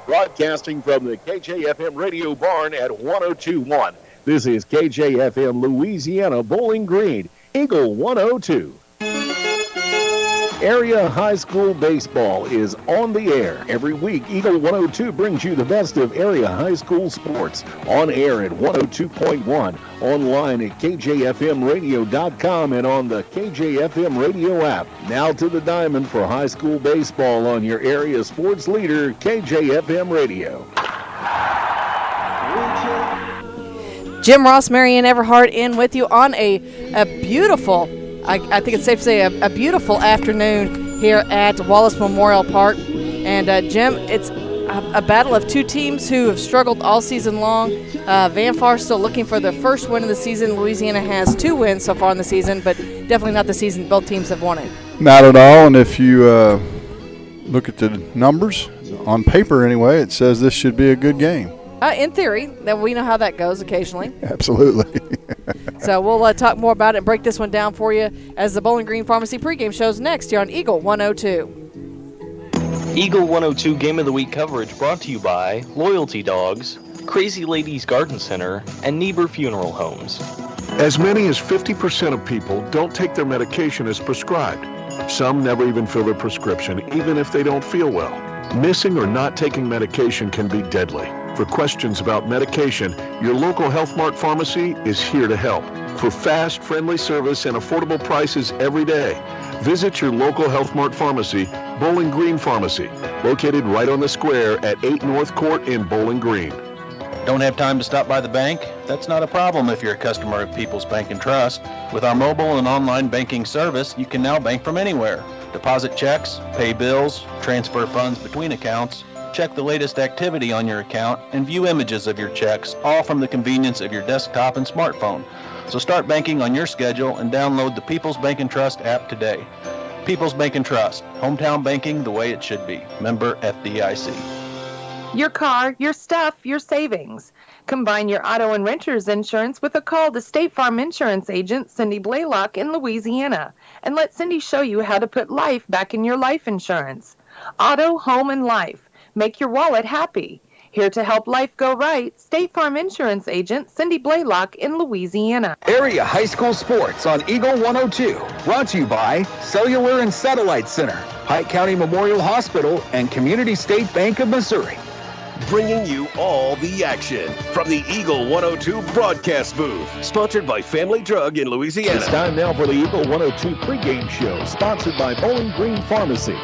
Broadcasting from the KJFM radio barn at 1021. This is KJFM Louisiana Bowling Green, Eagle 102. Area High School Baseball is on the air. Every week, Eagle 102 brings you the best of area high school sports. On air at 102.1, online at kjfmradio.com, and on the KJFM radio app. Now to the diamond for high school baseball on your area sports leader, KJFM Radio. Jim Ross, Marianne Everhart in with you on a beautiful, I think it's safe to say, a beautiful afternoon here at Wallace Memorial Park. And Jim, it's a battle of two teams who have struggled all season long. Van Far still looking for their first win of the season. Louisiana has 2 wins so far in the season, but definitely not the season both teams have wanted. Not at all, and if you look at the numbers, on paper anyway, it says this should be a good game. In theory, that we know how that goes occasionally. Absolutely. So we'll talk more about it and break this one down for you as the Bowling Green Pharmacy pregame shows next here on Eagle 102. Eagle 102 Game of the Week coverage brought to you by Loyalty Dogs, Crazy Ladies Garden Center, and Niebuhr Funeral Homes. As many as 50% of people don't take their medication as prescribed. Some never even fill their prescription, even if they don't feel well. Missing or not taking medication can be deadly. For questions about medication, your local Health Mart pharmacy is here to help. For fast, friendly service and affordable prices every day, visit your local Health Mart pharmacy, Bowling Green Pharmacy, located right on the square at 8 North Court in Bowling Green. Don't have time to stop by the bank? That's not a problem if you're a customer of People's Bank and Trust. With our mobile and online banking service, you can now bank from anywhere. Deposit checks, pay bills, transfer funds between accounts, check the latest activity on your account, and view images of your checks, all from the convenience of your desktop and smartphone. So start banking on your schedule and download the People's Bank and Trust app today. People's Bank and Trust, hometown banking the way it should be. Member FDIC. Your car, your stuff, your savings. Combine your auto and renter's insurance with a call to State Farm Insurance agent Cindy Blaylock in Louisiana, and let Cindy show you how to put life back in your life insurance. Auto, home, and life. Make your wallet happy. Here to help life go right, State Farm Insurance agent Cindy Blaylock in Louisiana. Area High School Sports on Eagle 102. Brought to you by Cellular and Satellite Center, Pike County Memorial Hospital, and Community State Bank of Missouri. Bringing you all the action from the Eagle 102 broadcast booth. Sponsored by Family Drug in Louisiana. It's time now for the Eagle 102 pregame show, sponsored by Bowling Green Pharmacy.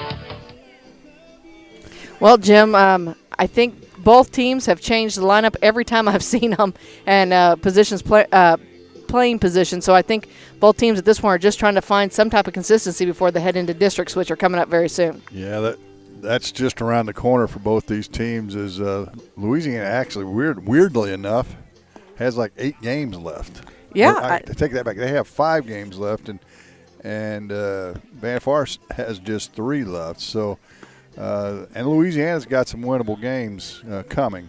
Well, Jim, I think both teams have changed the lineup every time I've seen them and playing position. So I think both teams at this point are just trying to find some type of consistency before they head into districts, which are coming up very soon. Yeah, that's just around the corner for both these teams. Is Louisiana actually, weirdly enough, has like 8 games left. Yeah. I take that back. They have 5 games left, and Van Far has just 3 left. So, and Louisiana's got some winnable games coming.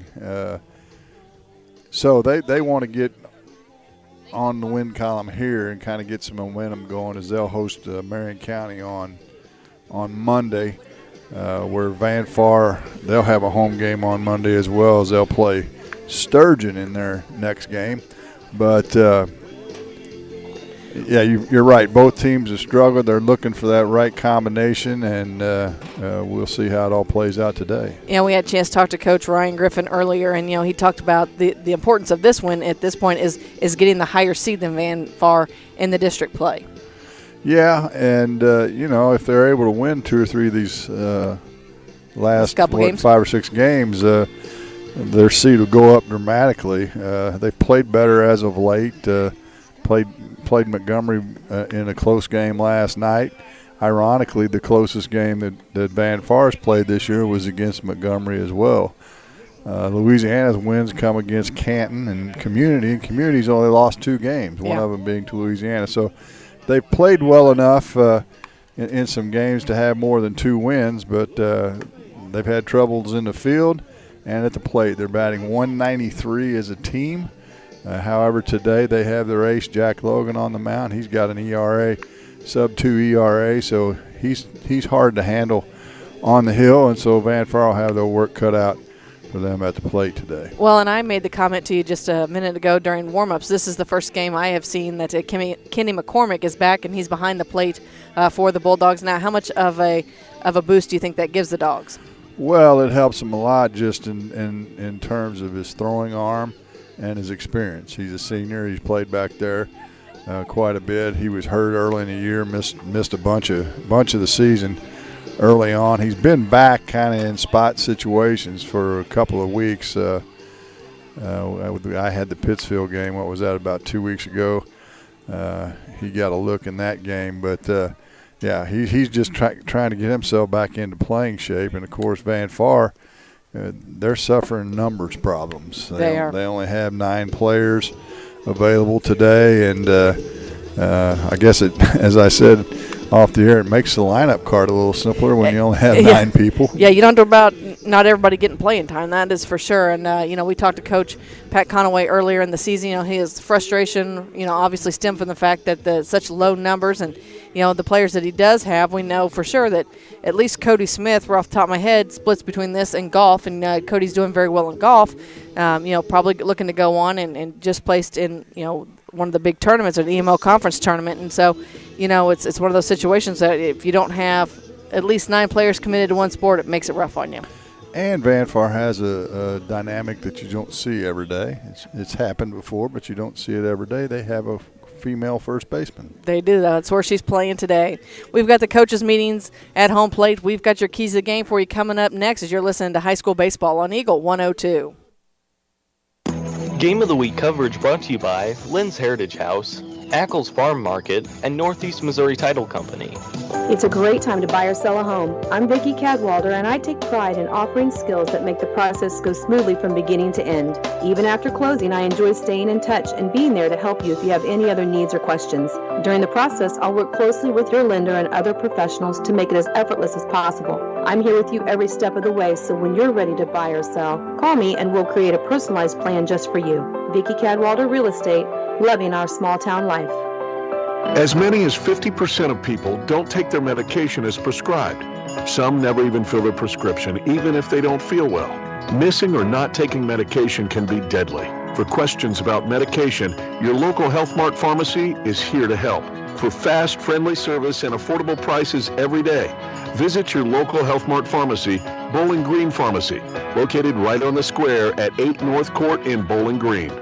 So they want to get on the win column here and kind of get some momentum going as they'll host Marion County on Monday. Where Van Far, they'll have a home game on Monday as well as they'll play Sturgeon in their next game. But, yeah, you're right. Both teams have struggled. They're looking for that right combination, and we'll see how it all plays out today. Yeah, we had a chance to talk to Coach Ryan Griffin earlier, and, he talked about the importance of this win at this point is getting the higher seed than Van Far in the district play. Yeah, and, if they're able to win 2 or 3 of these last 5 or 6 games, their seed will go up dramatically. They've played better as of late, played Montgomery in a close game last night. Ironically, the closest game that Van Far's played this year was against Montgomery as well. Louisiana's wins come against Canton and Community, and Community's only lost 2 games, one of them being to Louisiana. So they've played well enough in some games to have more than 2 wins, but they've had troubles in the field and at the plate. They're batting .193 as a team. However, today they have their ace, Jack Logan, on the mound. He's got an ERA, sub-2 ERA, so he's hard to handle on the hill, and so Van Far will have their work cut out for them at the plate today. Well, and I made the comment to you just a minute ago during warm-ups. This is the first game I have seen that Kenny McCormick is back and he's behind the plate for the Bulldogs now. How much of a boost do you think that gives the Dogs? Well, it helps him a lot just in terms of his throwing arm and his experience. He's a senior. He's played back there quite a bit. He was hurt early in the year, missed a bunch of the season early on. He's been back kind of in spot situations for a couple of weeks. I had the Pittsfield game. What was that, about 2 weeks ago? He got a look in that game. But, yeah, he's just trying to get himself back into playing shape. And, of course, Van Far, they're suffering numbers problems. They are. They only have 9 players available today. And I guess, as I said off the air, it makes the lineup card a little simpler when you only have 9 people. Yeah, you don't know about not everybody getting playing time. That is for sure. And, we talked to Coach Pat Conaway earlier in the season. His frustration, obviously stemmed from the fact that such low numbers and, the players that he does have, we know for sure that at least Cody Smith, off the top of my head, splits between this and golf. And Cody's doing very well in golf, probably looking to go on and just placed in, one of the big tournaments, an EMO conference tournament. And so, it's one of those situations that if you don't have at least 9 players committed to one sport, it makes it rough on you. And Van Far has a dynamic that you don't see every day. It's happened before, but you don't see it every day. They have a female first baseman. They do. That's where she's playing today. We've got the coaches' meetings at home plate. We've got your keys to the game for you coming up next as you're listening to high school baseball on Eagle 102. Game of the Week coverage brought to you by Lynn's Heritage House, Ackles Farm Market, and Northeast Missouri Title Company. It's a great time to buy or sell a home. I'm Vicki Cadwalder, and I take pride in offering skills that make the process go smoothly from beginning to end. Even after closing, I enjoy staying in touch and being there to help you if you have any other needs or questions. During the process, I'll work closely with your lender and other professionals to make it as effortless as possible. I'm here with you every step of the way, so when you're ready to buy or sell, call me and we'll create a personalized plan just for you. Vicki Cadwalder Real Estate, loving our small town life. As many as 50% of people don't take their medication as prescribed. Some never even fill their prescription, even if they don't feel well. Missing or not taking medication can be deadly. For questions about medication, your local Health Mart pharmacy is here to help. For fast, friendly service and affordable prices every day, visit your local Health Mart pharmacy, Bowling Green Pharmacy, located right on the square at 8 North Court in Bowling Green.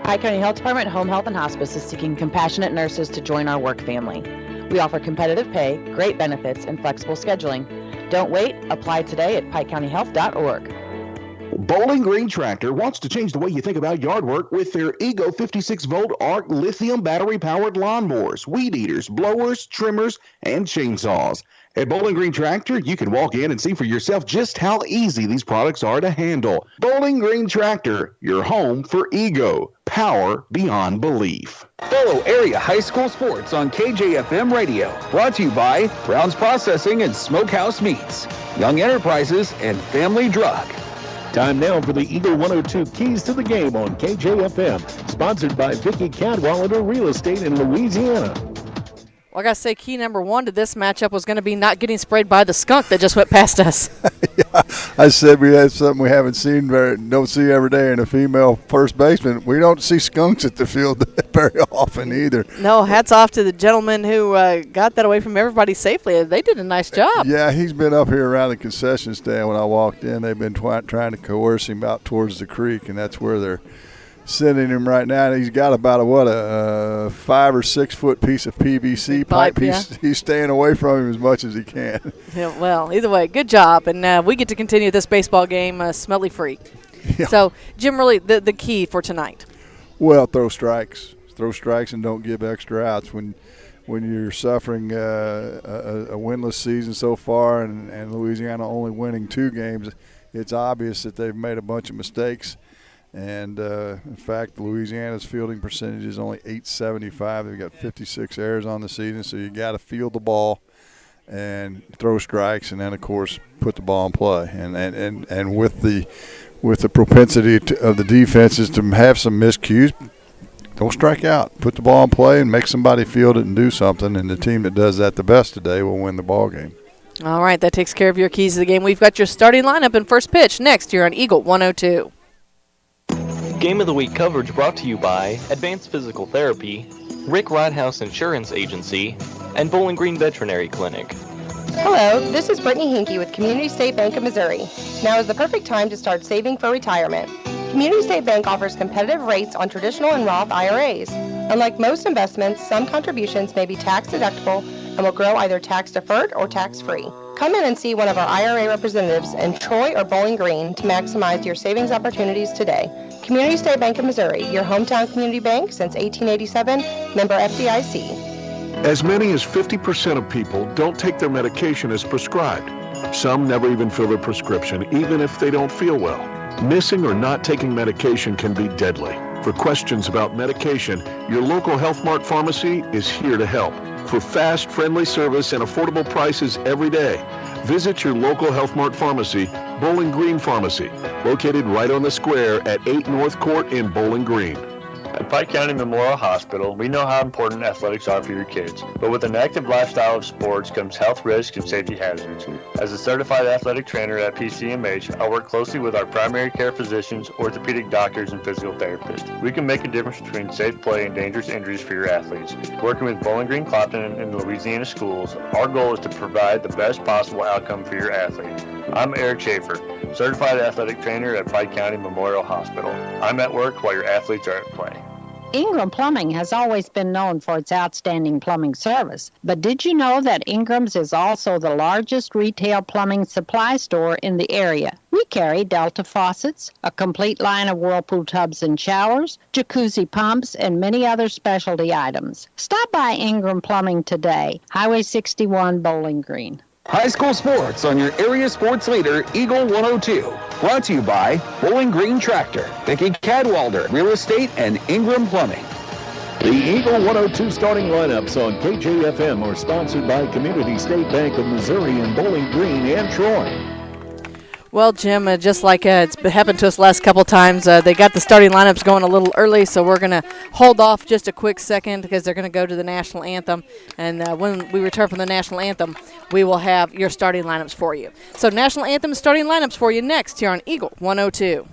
Pike County Health Department Home Health and Hospice is seeking compassionate nurses to join our work family. We offer competitive pay, great benefits, and flexible scheduling. Don't wait. Apply today at pikecountyhealth.org. Bowling Green Tractor wants to change the way you think about yard work with their Ego 56-volt ARC lithium battery-powered lawnmowers, weed eaters, blowers, trimmers, and chainsaws. At Bowling Green Tractor, you can walk in and see for yourself just how easy these products are to handle. Bowling Green Tractor, your home for Ego. Power beyond belief. Follow area high school sports on KJFM Radio. Brought to you by Brown's Processing and Smokehouse Meats, Young Enterprises, and Family Drug. Time now for the Eagle 102 Keys to the Game on KJFM. Sponsored by Vicki Cadwalder Real Estate in Louisiana. Well, I got to say, key number 1 to this matchup was going to be not getting sprayed by the skunk that just went past us. Yeah, I said we had something we haven't seen, don't see every day in a female first baseman. We don't see skunks at the field very often either. No, hats off to the gentleman who got that away from everybody safely. They did a nice job. Yeah, he's been up here around the concession stand when I walked in. They've been trying to coerce him out towards the creek, and that's where they're sending him right now. He's got about a 5 or 6 foot piece of PVC pipe. He's staying away from him as much as he can. Yeah, well, either way, good job. And we get to continue this baseball game smelly free. Yeah. So, Jim, really the key for tonight? Well, throw strikes and don't give extra outs. When you're suffering a winless season so far and Louisiana only winning 2 games, it's obvious that they've made a bunch of mistakes. And, in fact, Louisiana's fielding percentage is only .875. They've got 56 errors on the season, so you got to field the ball and throw strikes and then, of course, put the ball in play. And with the propensity of the defenses to have some miscues, don't strike out. Put the ball in play and make somebody field it and do something, and the team that does that the best today will win the ball game. All right, that takes care of your keys to the game. We've got your starting lineup and first pitch next here on Eagle 102. Game of the Week coverage brought to you by Advanced Physical Therapy, Rick Rodhouse Insurance Agency, and Bowling Green Veterinary Clinic. Hello, this is Brittany Hinkey with Community State Bank of Missouri. Now is the perfect time to start saving for retirement. Community State Bank offers competitive rates on traditional and Roth IRAs. Unlike most investments, some contributions may be tax deductible and will grow either tax deferred or tax free. Come in and see one of our IRA representatives in Troy or Bowling Green to maximize your savings opportunities today. Community State Bank of Missouri, your hometown community bank since 1887, member FDIC. As many as 50% of people don't take their medication as prescribed. Some never even fill their prescription, even if they don't feel well. Missing or not taking medication can be deadly. For questions about medication, your local Health Mart pharmacy is here to help. For fast, friendly service and affordable prices every day, visit your local Health Mart pharmacy, Bowling Green Pharmacy, located right on the square at 8 North Court in Bowling Green. At Pike County Memorial Hospital, we know how important athletics are for your kids. But with an active lifestyle of sports comes health risks and safety hazards. As a certified athletic trainer at PCMH, I work closely with our primary care physicians, orthopedic doctors, and physical therapists. We can make a difference between safe play and dangerous injuries for your athletes. Working with Bowling Green Clopton and Louisiana schools, our goal is to provide the best possible outcome for your athlete. I'm Eric Schaefer, certified athletic trainer at Pike County Memorial Hospital. I'm at work while your athletes are at play. Ingram Plumbing has always been known for its outstanding plumbing service. But did you know that Ingram's is also the largest retail plumbing supply store in the area? We carry Delta faucets, a complete line of Whirlpool tubs and showers, jacuzzi pumps, and many other specialty items. Stop by Ingram Plumbing today, Highway 61, Bowling Green. High school sports on your area sports leader, Eagle 102. Brought to you by Bowling Green Tractor, Vicky Cadwalder, Real Estate, and Ingram Plumbing. The Eagle 102 starting lineups on KJFM are sponsored by Community State Bank of Missouri in Bowling Green and Troy. Well, Jim, just like it's happened to us last couple times, they got the starting lineups going a little early, so we're going to hold off just a quick second because they're going to go to the national anthem. And when we return from the national anthem, we will have your starting lineups for you. So national anthem starting lineups for you next here on Eagle 102.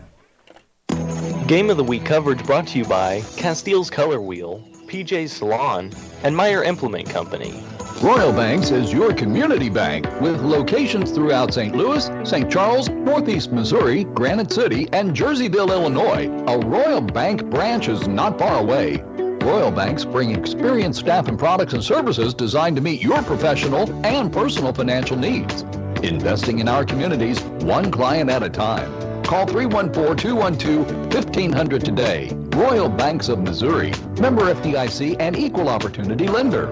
Game of the Week coverage brought to you by Castile's Color Wheel, PJ's Salon, and Meyer Implement Company. Royal Banks is your community bank with locations throughout St. Louis, St. Charles, Northeast Missouri, Granite City, and Jerseyville, Illinois. A Royal Bank branch is not far away. Royal Banks bring experienced staff and products and services designed to meet your professional and personal financial needs. Investing in our communities, one client at a time. Call 314-212-1500 today. Royal Banks of Missouri, member FDIC and equal opportunity lender.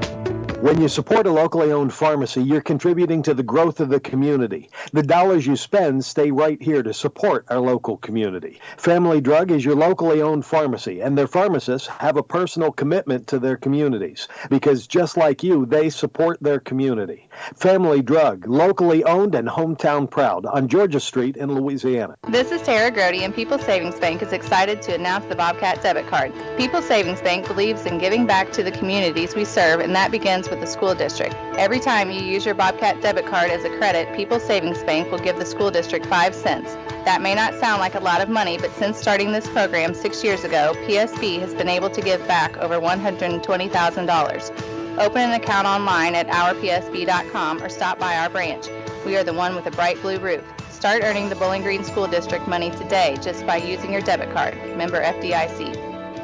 When you support a locally owned pharmacy, you're contributing to the growth of the community. The dollars you spend stay right here to support our local community. Family Drug is your locally owned pharmacy, and their pharmacists have a personal commitment to their communities because just like you, they support their community. Family Drug, locally owned and hometown proud on Georgia Street in Louisiana. This is Tara Grody, and People's Savings Bank is excited to announce the Bobcat Debit Card. People's Savings Bank believes in giving back to the communities we serve, and that begins with the school district. Every time you use your Bobcat debit card as a credit, People's Savings Bank will give the school district 5 cents. That may not sound like a lot of money, but since starting this program 6 years ago, PSB has been able to give back over $120,000. Open an account online at ourpsb.com or stop by our branch. We are the one with a bright blue roof. Start earning the Bowling Green School District money today just by using your debit card. Member FDIC.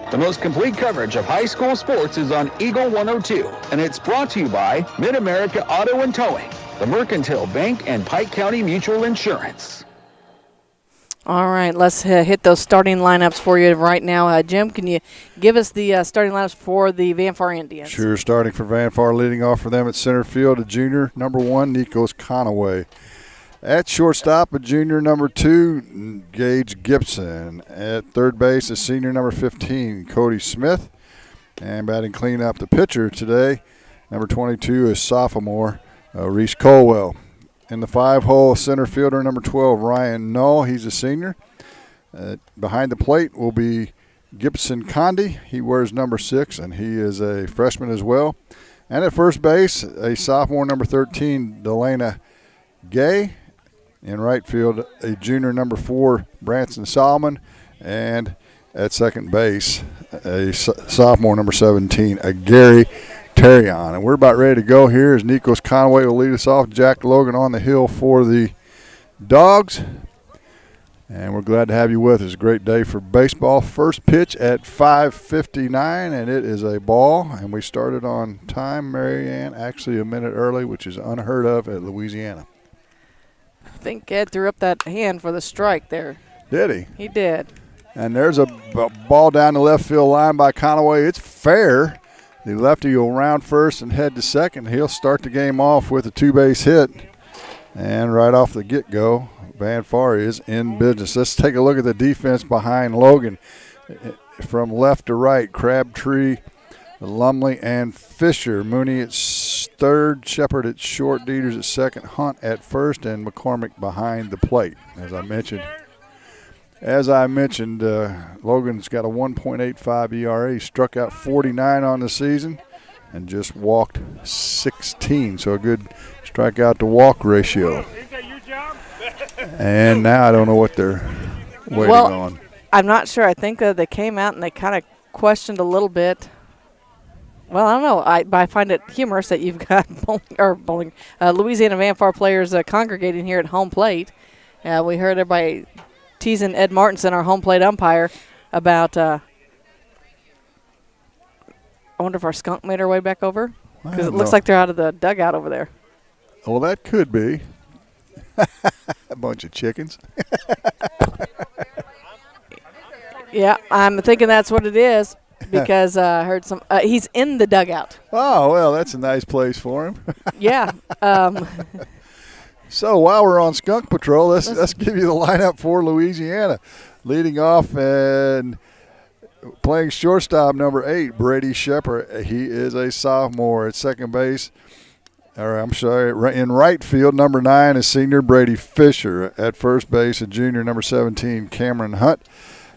The most complete coverage of high school sports is on Eagle 102, and it's brought to you by Mid-America Auto and Towing, the Mercantile Bank, and Pike County Mutual Insurance. All right, let's hit those starting lineups for you right now. Jim, can you give us the starting lineups for the Van Far Indians? Sure, starting for Van Far, leading off for them at center field, a junior, number 1, Nikos Conaway. At shortstop, a junior, number 2, Gage Gibson. At third base, a senior, number 15, Cody Smith. And batting cleanup, the pitcher today, number 22, is sophomore, Reese Colwell. In the 5-hole, center fielder, number 12, Ryan Null. He's a senior. Behind the plate will be Gibson Condi. He wears number 6, and he is a freshman as well. And at first base, a sophomore, number 13, Delana Gay. In right field, a junior number 4, Branson Solomon. And at second base, a sophomore number 17, a Gary Terrion. And we're about ready to go here as Nikos Conway will lead us off. Jack Logan on the hill for the Dogs. And we're glad to have you with us. It's a great day for baseball. First pitch at 5:59, and it is a ball. And we started on time, Marianne, actually a minute early, which is unheard of at Louisiana. I think Ed threw up that hand for the strike there. Did he? He did. And there's a ball down the left field line by Conaway. It's fair. The lefty will round first and head to second. He'll start the game off with a 2-base hit. And right off the get-go, Van Far is in business. Let's take a look at the defense behind Logan. From left to right, Crabtree, Lumley, and Fisher. Mooney at third, Shepard at short, Dieters at second, Hunt at first, and McCormick behind the plate. As I mentioned, Logan's got a 1.85 ERA. He struck out 49 on the season and just walked 16, so a good strikeout to walk ratio. And now I don't know what they're waiting on. I'm not sure. I think they came out and they kind of questioned a little bit. Well, I don't know. I find it humorous that you've got Louisiana Van Far players congregating here at home plate. We heard everybody teasing Ed Martinson, our home plate umpire, about I wonder if our skunk made her way back over? Because it looks like they're out of the dugout over there. Well, that could be. A bunch of chickens. Yeah, I'm thinking that's what it is because I heard some he's in the dugout. Oh, well, that's a nice place for him. Yeah. So while we're on Skunk Patrol, let's give you the lineup for Louisiana. Leading off and playing shortstop, number 8, Brady Shepard. He is a sophomore at second base. In right field, number 9 is senior Brady Fisher. At first base, a junior, number 17, Cameron Hunt.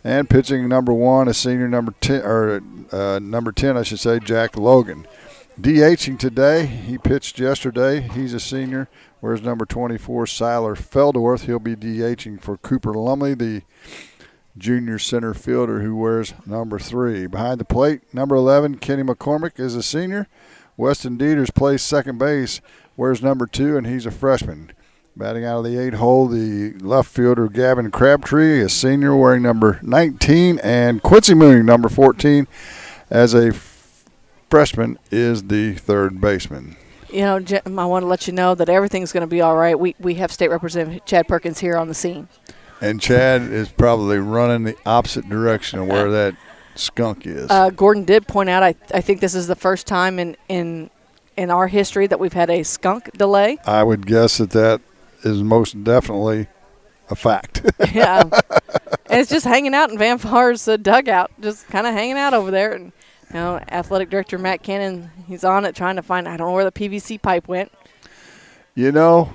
And pitching number 1 is senior number 10, I should say, Jack Logan. DHing today, he pitched yesterday. He's a senior. Whereas number 24, Siler Feldorf, he'll be DHing for Cooper Lumley, the junior center fielder who wears number 3. Behind the plate, number 11, Kenny McCormick is a senior. Weston Dieters plays second base, wears number 2, and he's a freshman. Batting out of the 8 hole, the left fielder Gavin Crabtree, a senior, wearing number 19, and Quincy Mooney, number 14, as a freshman, is the third baseman. You know, Jim, I want to let you know that everything's going to be all right. We have State Representative Chad Perkins here on the scene. And Chad is probably running the opposite direction of where that skunk is. Gordon did point out, I think this is the first time in our history that we've had a skunk delay. I would guess that is most definitely a fact. Yeah. And it's just hanging out in Van Far's dugout, just kind of hanging out over there. And, you know, athletic director Matt Cannon, he's on it trying to find, I don't know where the PVC pipe went. You know,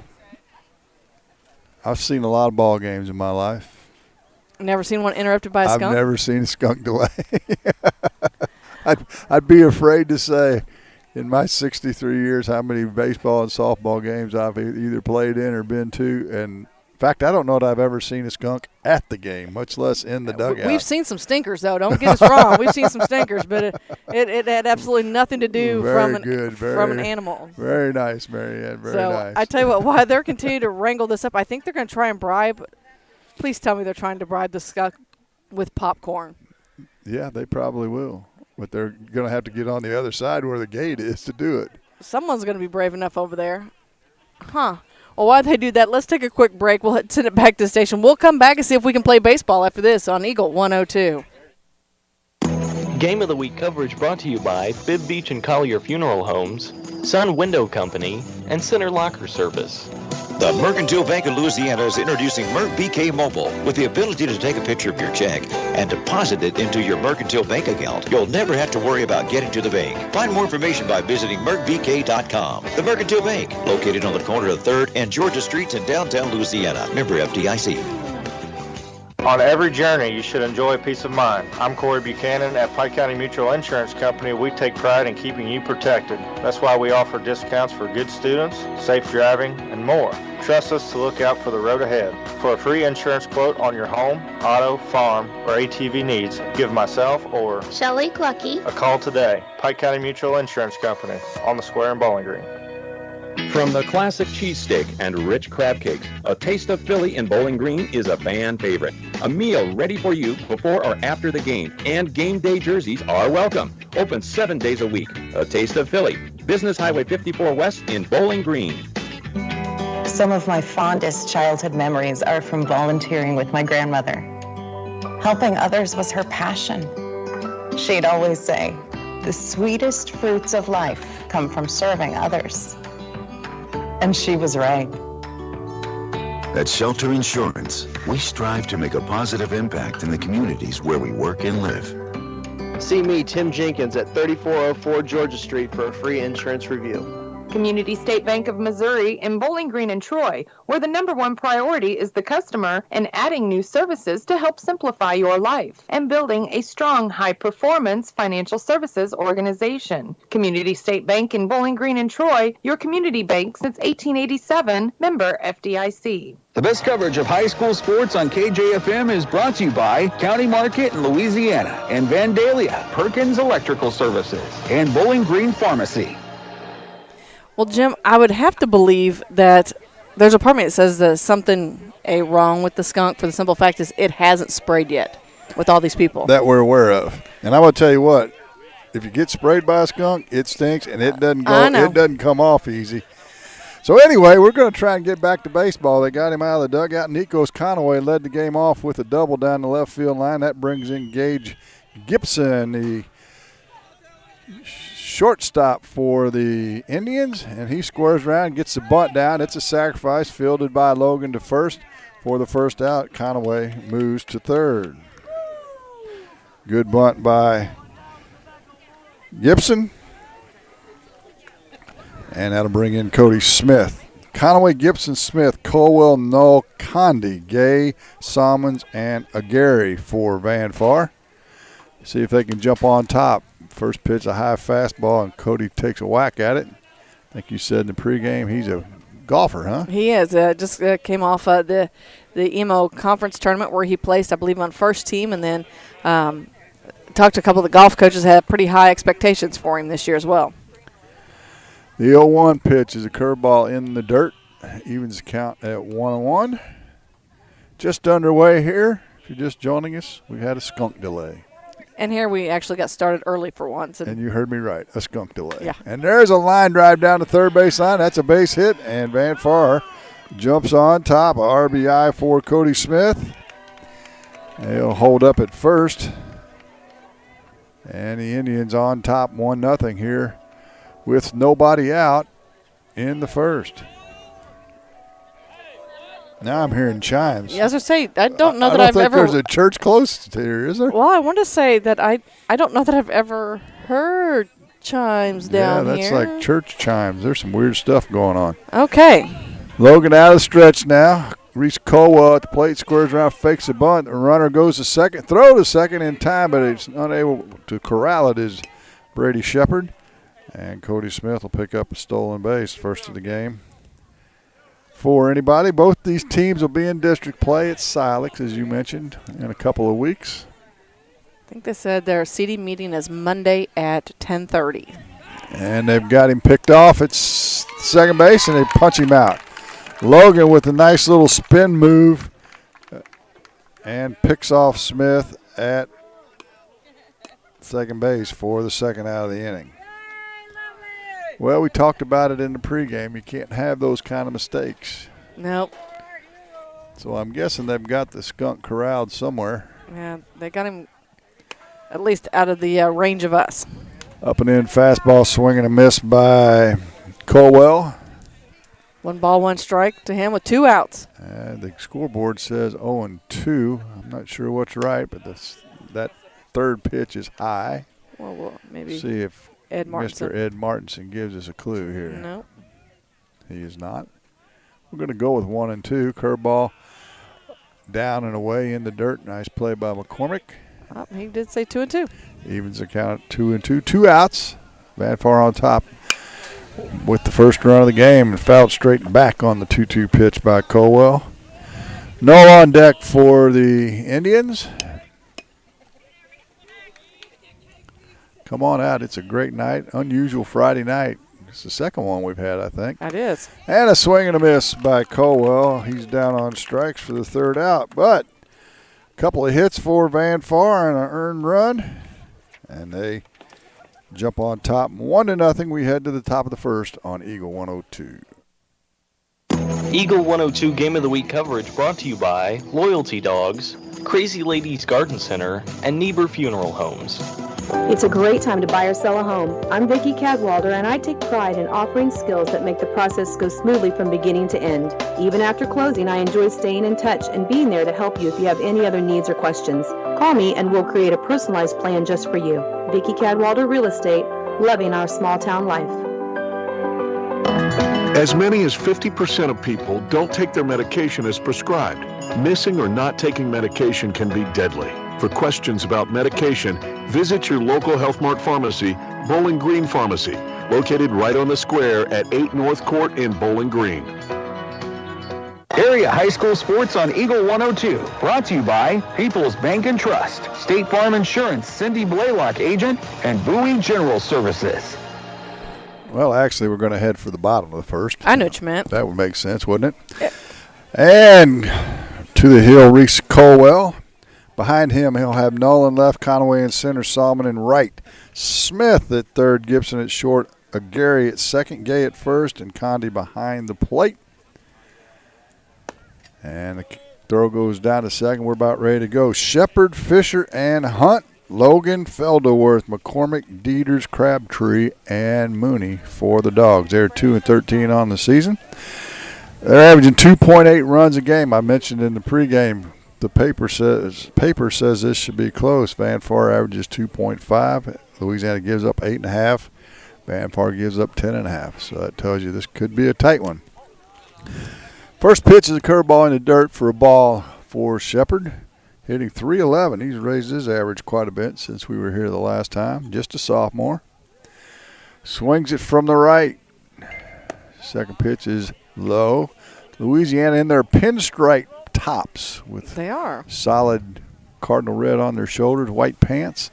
I've seen a lot of ball games in my life. Never seen one interrupted by a skunk? I've never seen a skunk delay. I'd be afraid to say in my 63 years how many baseball and softball games I've either played in or been to. And in fact, I don't know that I've ever seen a skunk at the game, much less in the dugout. We've seen some stinkers, though. Don't get us wrong. We've seen some stinkers, but it had absolutely nothing to do from an animal. Very nice, Marianne. Very nice. I tell you what, while they're continuing to wrangle this up, I think they're going to try and bribe. Please tell me they're trying to bribe the skunk with popcorn. Yeah, they probably will. But they're going to have to get on the other side where the gate is to do it. Someone's going to be brave enough over there. Huh. Well, while they do that, let's take a quick break. We'll send it back to the station. We'll come back and see if we can play baseball after this on Eagle 102. Game of the Week coverage brought to you by Bibb Beach and Collier Funeral Homes, Sun Window Company, and Center Locker Service. The Mercantile Bank of Louisiana is introducing Merc BK Mobile with the ability to take a picture of your check and deposit it into your Mercantile Bank account. You'll never have to worry about getting to the bank. Find more information by visiting mercbk.com. The Mercantile Bank, located on the corner of 3rd and Georgia Streets in downtown Louisiana. Member FDIC. On every journey, you should enjoy peace of mind. I'm Corey Buchanan. At Pike County Mutual Insurance Company, we take pride in keeping you protected. That's why we offer discounts for good students, safe driving, and more. Trust us to look out for the road ahead. For a free insurance quote on your home, auto, farm, or ATV needs, give myself or Shelley Clucky a call today. Pike County Mutual Insurance Company, on the square in Bowling Green. From the classic cheesesteak and rich crab cakes, a taste of Philly in Bowling Green is a fan favorite. A meal ready for you before or after the game, and game day jerseys are welcome. Open 7 days a week. A taste of Philly. Business Highway 54 West in Bowling Green. Some of my fondest childhood memories are from volunteering with my grandmother. Helping others was her passion. She'd always say, "The sweetest fruits of life come from serving others." And she was right. At Shelter Insurance, we strive to make a positive impact in the communities where we work and live. See me, Tim Jenkins, at 3404 Georgia Street for a free insurance review. Community State Bank of Missouri in Bowling Green and Troy, where the #1 priority is the customer and adding new services to help simplify your life and building a strong, high-performance financial services organization. Community State Bank in Bowling Green and Troy, your community bank since 1887, member FDIC. The best coverage of high school sports on KJFM is brought to you by County Market in Louisiana and Vandalia, Perkins Electrical Services, and Bowling Green Pharmacy. Well, Jim, I would have to believe that there's a part of me that says there's something wrong with the skunk, for the simple fact is it hasn't sprayed yet with all these people. That we're aware of. And I'm going to tell you what, if you get sprayed by a skunk, it stinks and it doesn't come off easy. So anyway, we're going to try and get back to baseball. They got him out of the dugout. Nikos Conaway led the game off with a double down the left field line. That brings in Gage Gibson, the shortstop for the Indians, and he squares around, gets the bunt down. It's a sacrifice fielded by Logan to first for the first out. Conaway moves to third. Good bunt by Gibson, and that'll bring in Cody Smith. Conaway, Gibson, Smith, Colwell, Null, Condi, Gay, Salmons, and Aguirre for Van Far. See if they can jump on top. First pitch, a high fastball, and Cody takes a whack at it. I think you said in the pregame he's a golfer, huh? He is. Just came off the EMO conference tournament where he placed, I believe, on first team, and then talked to a couple of the golf coaches, had pretty high expectations for him this year as well. The 0-1 pitch is a curveball in the dirt. Evens the count at 1-1. Just underway here. If you're just joining us, we had a skunk delay. And here we actually got started early for once. And you heard me right, a skunk delay. Yeah. And there's a line drive down the third base line. That's a base hit, and Van Far jumps on top. A RBI for Cody Smith. They'll hold up at first. And the Indians on top 1-0 here with nobody out in the first. Now I'm hearing chimes. Yeah, as I say, I don't know that I've ever. I don't think there's a church close to here, is there? Well, I want to say that I don't know that I've ever heard chimes down here. Yeah, that's like church chimes. There's some weird stuff going on. Okay. Logan out of the stretch now. Reese Colwell at the plate, squares around, fakes the bunt. The runner goes to second. Throw to second in time, but it's unable to corral it is Brady Shepard. And Cody Smith will pick up a stolen base, first of the game. For anybody, both these teams will be in district play at Silex, as you mentioned, in a couple of weeks. I think they said their seeding meeting is Monday at 10:30. And they've got him picked off at second base, and they punch him out. Logan with a nice little spin move and picks off Smith at second base for the second out of the inning. Well, we talked about it in the pregame. You can't have those kind of mistakes. Nope. So I'm guessing they've got the skunk corralled somewhere. Yeah, they got him at least out of the range of us. Up and in fastball, swing and a miss by Colwell. 1 ball, 1 strike to him with 2 outs. The scoreboard says 0-2. I'm not sure what's right, but that third pitch is high. Well, we'll maybe see if Ed Martinson. Mr. Ed Martinson gives us a clue here. No. He is not. We're going to go with 1 and 2. Curveball down and away in the dirt. Nice play by McCormick. Oh, he did say 2-2. Evens the count at 2-2. 2 outs. Van Far on top with the first run of the game and fouled straight back on the 2-2 pitch by Colwell. Null on deck for the Indians. Come on out. It's a great night. Unusual Friday night. It's the second one we've had, I think. That is. And a swing and a miss by Colwell. He's down on strikes for the third out. But a couple of hits for Van Far and an earned run. And they jump on top 1-0. We head to the top of the first on Eagle 102. Eagle 102 Game of the Week coverage brought to you by Loyalty Dogs, Crazy Ladies Garden Center, and Niebuhr Funeral Homes. It's a great time to buy or sell a home. I'm Vicki Cadwalder, and I take pride in offering skills that make the process go smoothly from beginning to end. Even after closing, I enjoy staying in touch and being there to help you if you have any other needs or questions. Call me and we'll create a personalized plan just for you. Vicki Cadwalder Real Estate, loving our small town life. As many as 50% of people don't take their medication as prescribed. Missing or not taking medication can be deadly. For questions about medication, visit your local Health Mart pharmacy, Bowling Green Pharmacy, located right on the square at 8 North Court in Bowling Green. Area high school sports on Eagle 102. Brought to you by People's Bank and Trust, State Farm Insurance, Cindy Blaylock agent, and Bowie General Services. Well, actually, we're going to head for the bottom of the first. I know what you meant. That would make sense, wouldn't it? Yeah. And to the hill, Reese Colwell. Behind him, he'll have Nolan left, Conaway in center, Salmon in right. Smith at third, Gibson at short, Gary at second, Gay at first, and Condi behind the plate. And the throw goes down to second. We're about ready to go. Shepard, Fisher, and Hunt. Logan, Felderworth, McCormick, Dieters, Crabtree, and Mooney for the Dogs. They're 2-13 on the season. They're averaging 2.8 runs a game. I mentioned in the pregame, the paper says this should be close. Van Far averages 2.5. Louisiana gives up 8.5. Van Far gives up 10.5. So that tells you this could be a tight one. First pitch is a curveball in the dirt for a ball for Shepard. Hitting .311. He's raised his average quite a bit since we were here the last time. Just a sophomore. Swings it from the right. Second pitch is low. Louisiana in their pinstripe tops with they are solid cardinal red on their shoulders, white pants.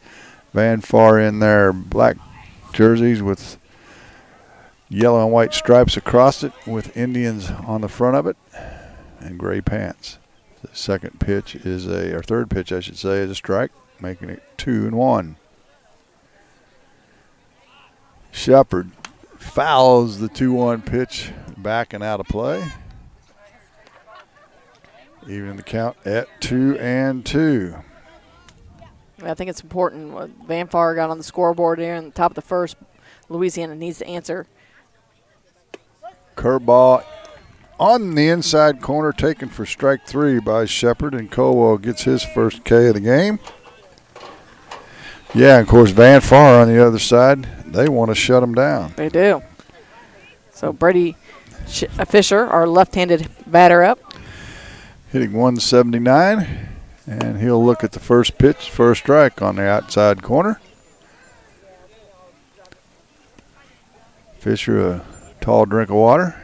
Van Far in their black jerseys with yellow and white stripes across it with Indians on the front of it and gray pants. The second pitch is or third pitch, I should say, is a strike, making it 2-1. Shepard fouls the 2-1 pitch back and out of play. Even the count at 2-2. I think it's important. Van Far got on the scoreboard here in the top of the first. Louisiana needs to answer. Curveball on the inside corner, taken for strike 3 by Shepard, and Colwell gets his first K of the game. Yeah, of course, Van Far on the other side, they want to shut him down. They do. So Brady Fisher, our left-handed batter up. Hitting 179, and he'll look at the first pitch for a strike on the outside corner. Fisher, a tall drink of water.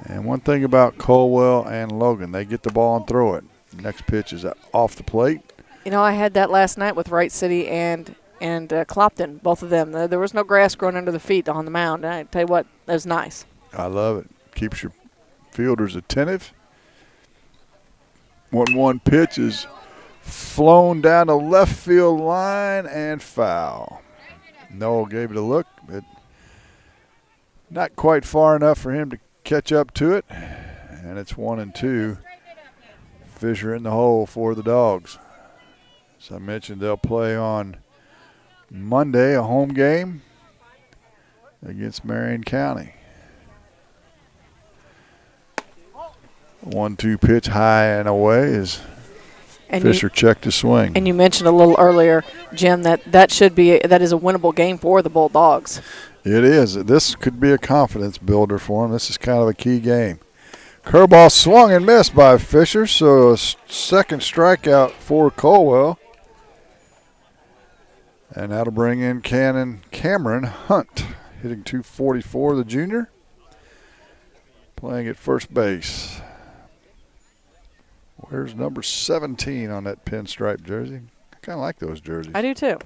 And one thing about Colwell and Logan, they get the ball and throw it. Next pitch is off the plate. You know, I had that last night with Wright City and Clopton, both of them. There was no grass growing under the feet on the mound. And I tell you what, that was nice. I love it. Keeps your fielders attentive. 1-1 pitch is flown down the left field line and foul. Noel gave it a look, but not quite far enough for him to catch up to it. And it's 1-2. Fisher in the hole for the Dogs. As I mentioned, they'll play on Monday, a home game against Marion County. 1-2 pitch high and away as Fisher checked his swing. And you mentioned a little earlier, Jim, that is a winnable game for the Bulldogs. It is. This could be a confidence builder for them. This is kind of a key game. Curveball swung and missed by Fisher, so a second strikeout for Caldwell. And that'll bring in Cameron Hunt, hitting .244, the junior, playing at first base. Where's number 17 on that pinstripe jersey? I kind of like those jerseys. I do too.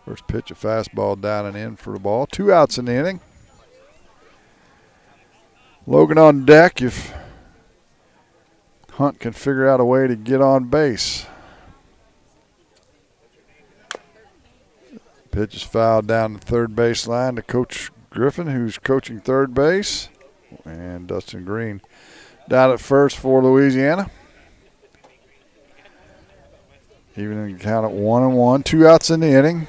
First pitch, a fastball down and in for the ball. 2 outs in the inning. Logan on deck if Hunt can figure out a way to get on base. Pitch is fouled down the third base line to Coach Griffin, who's coaching third base. And Dustin Green down at first for Louisiana. Even in the count at 1-1. 2 outs in the inning.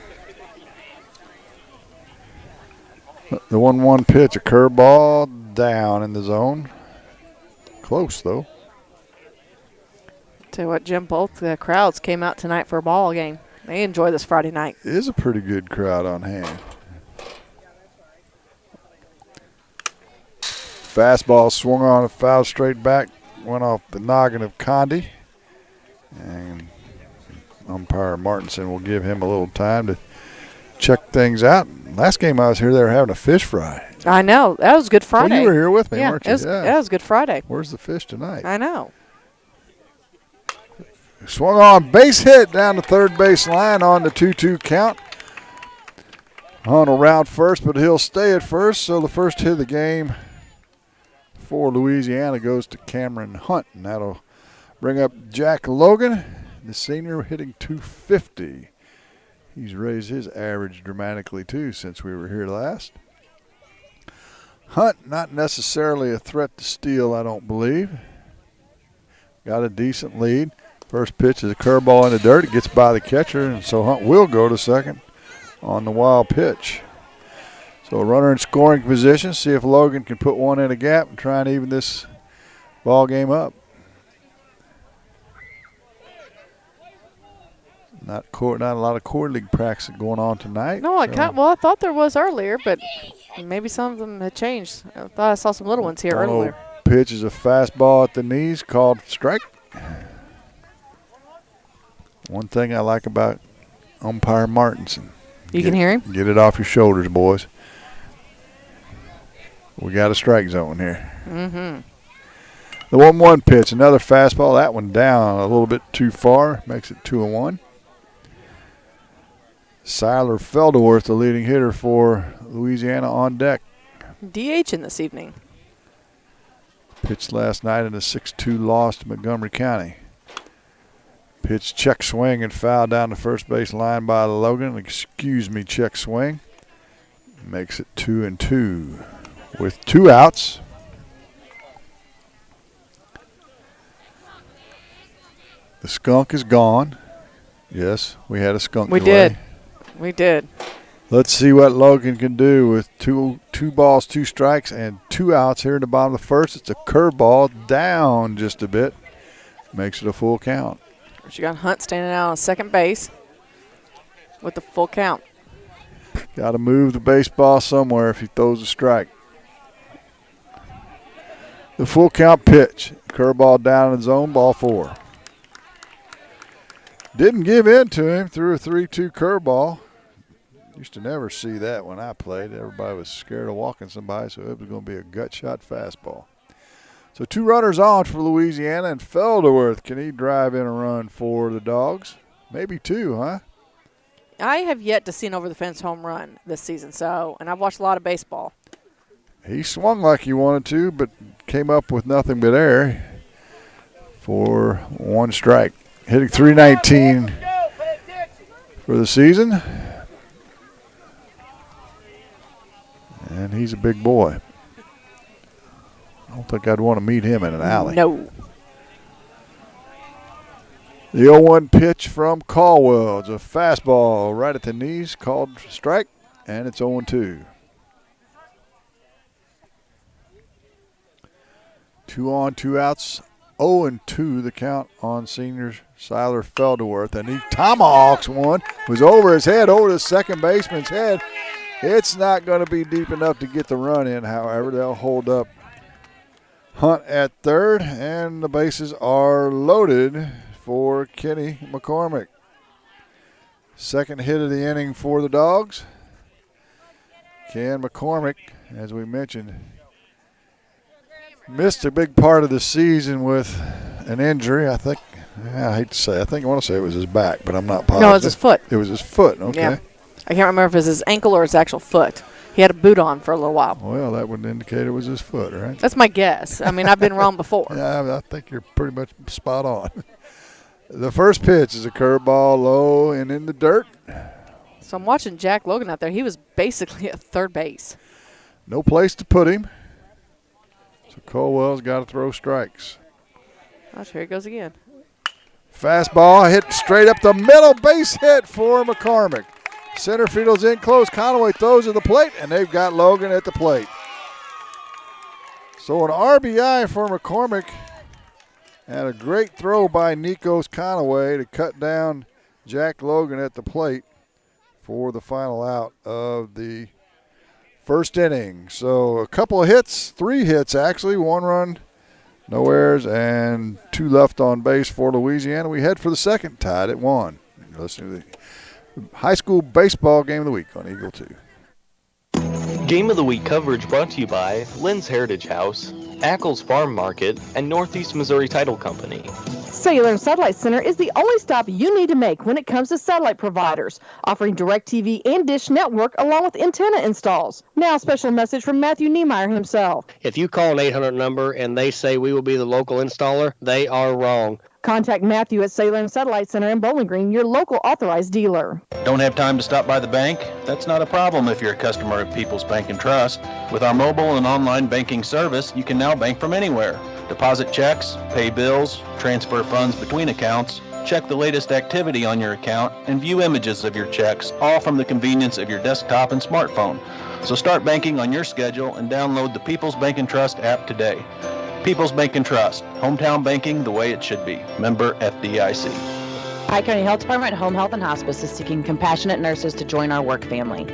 The 1-1 pitch, a curveball down in the zone. Close, though. Tell you what, Jim, both the crowds came out tonight for a ball game. They enjoy this Friday night. It is a pretty good crowd on hand. Fastball swung on a foul straight back, went off the noggin of Condi. And umpire Martinson will give him a little time to check things out. Last game I was here, they were having a fish fry. I know. That was Good Friday. Well, you were here with me, yeah, weren't you? That was Good Friday. Where's the fish tonight? I know. Swung on, base hit down the third base line on the 2-2 count. Hunt will round first, but he'll stay at first. So the first hit of the game for Louisiana goes to Cameron Hunt, and that'll bring up Jack Logan, the senior, hitting .250. He's raised his average dramatically, too, since we were here last. Hunt, not necessarily a threat to steal, I don't believe. Got a decent lead. First pitch is a curveball in the dirt. It gets by the catcher, and so Hunt will go to second on the wild pitch. So a runner in scoring position. See if Logan can put one in a gap and try and even this ball game up. Not a lot of Core League practice going on tonight. No, I thought there was earlier, but maybe some of them had changed. I thought I saw some little ones here earlier. Pitch is a fastball at the knees called strike. One thing I like about umpire Martinson. You can hear him? Get it off your shoulders, boys. We got a strike zone here. Mm-hmm. The 1-1 pitch, another fastball. That one down a little bit too far. Makes it 2-1. Siler Felderworth, the leading hitter for Louisiana, on deck. DH in this evening. Pitched last night in a 6-2 loss to Montgomery County. Pitch, check swing, and foul down the first base line by Logan. Excuse me, check swing. Makes it 2-2 with 2 outs. The skunk is gone. Yes, we had a skunk delay. We did. Let's see what Logan can do with two balls, 2 strikes, and 2 outs here in the bottom of the first. It's a curveball down just a bit. Makes it a full count. You got Hunt standing out on second base with the full count. Got to move the baseball somewhere if he throws a strike. The full count pitch. Curveball down in the zone, ball 4. Didn't give in to him, threw a 3-2 curveball. Used to never see that when I played. Everybody was scared of walking somebody, so it was going to be a gut shot fastball. So 2 runners on for Louisiana, and Felderworth, can he drive in a run for the Dogs? Maybe 2, huh? I have yet to see an over-the-fence home run this season, and I've watched a lot of baseball. He swung like he wanted to, but came up with nothing but air for 1 strike. Hitting .319 for the season. And he's a big boy. I don't think I'd want to meet him in an alley. No. The 0-1 pitch from Caldwell. It's a fastball right at the knees, called strike, and it's 0-2. 2 on, 2 outs. 0-2 the count on senior Siler Felderworth. And he tomahawks one. Was over his head, over the second baseman's head. It's not going to be deep enough to get the run in, however. They'll hold up Hunt at third, and the bases are loaded for Kenny McCormick. Second hit of the inning for the Dogs. Ken McCormick, as we mentioned, missed a big part of the season with an injury. I think, I hate to say, I want to say it was his back, but I'm not positive. No, it was his foot. It was his foot, okay. Yeah. I can't remember if it was his ankle or his actual foot. He had a boot on for a little while. Well, that would indicate it was his foot, right? That's my guess. I mean, I've been wrong before. Yeah, I think you're pretty much spot on. The first pitch is a curveball low and in the dirt. So I'm watching Jack Logan out there. He was basically at third base. No place to put him. So Colwell's got to throw strikes. Oh, here he goes again. Fastball hit straight up the middle, base hit for McCormick. Center field's in close. Conaway throws to the plate, and they've got Logan at the plate. So an RBI for McCormick, and a great throw by Nikos Conaway to cut down Jack Logan at the plate for the final out of the first inning. So a couple of hits, 3 hits actually, 1 run, no errors, and 2 left on base for Louisiana. We head for the second, tied at 1. You're listening to the high school baseball game of the week on Eagle 2. Game of the Week coverage brought to you by Lynn's Heritage House, Ackles Farm Market, and Northeast Missouri Title Company. Cellular and Satellite Center is the only stop you need to make when it comes to satellite providers, offering DirecTV and Dish Network along with antenna installs. Now, a special message from Matthew Niemeyer himself. If you call an 800 number and they say we will be the local installer, they are wrong. Contact Matthew at Cellular and Satellite Center in Bowling Green, your local authorized dealer. Don't have time to stop by the bank? That's not a problem if you're a customer of People's Bank and Trust. With our mobile and online banking service, you can now bank from anywhere. Deposit checks, pay bills, transfer funds between accounts, check the latest activity on your account, and view images of your checks, all from the convenience of your desktop and smartphone. So start banking on your schedule and download the People's Bank and Trust app today. People's Bank and Trust, hometown banking the way it should be. Member FDIC. Pike County Health Department Home Health and Hospice is seeking compassionate nurses to join our work family.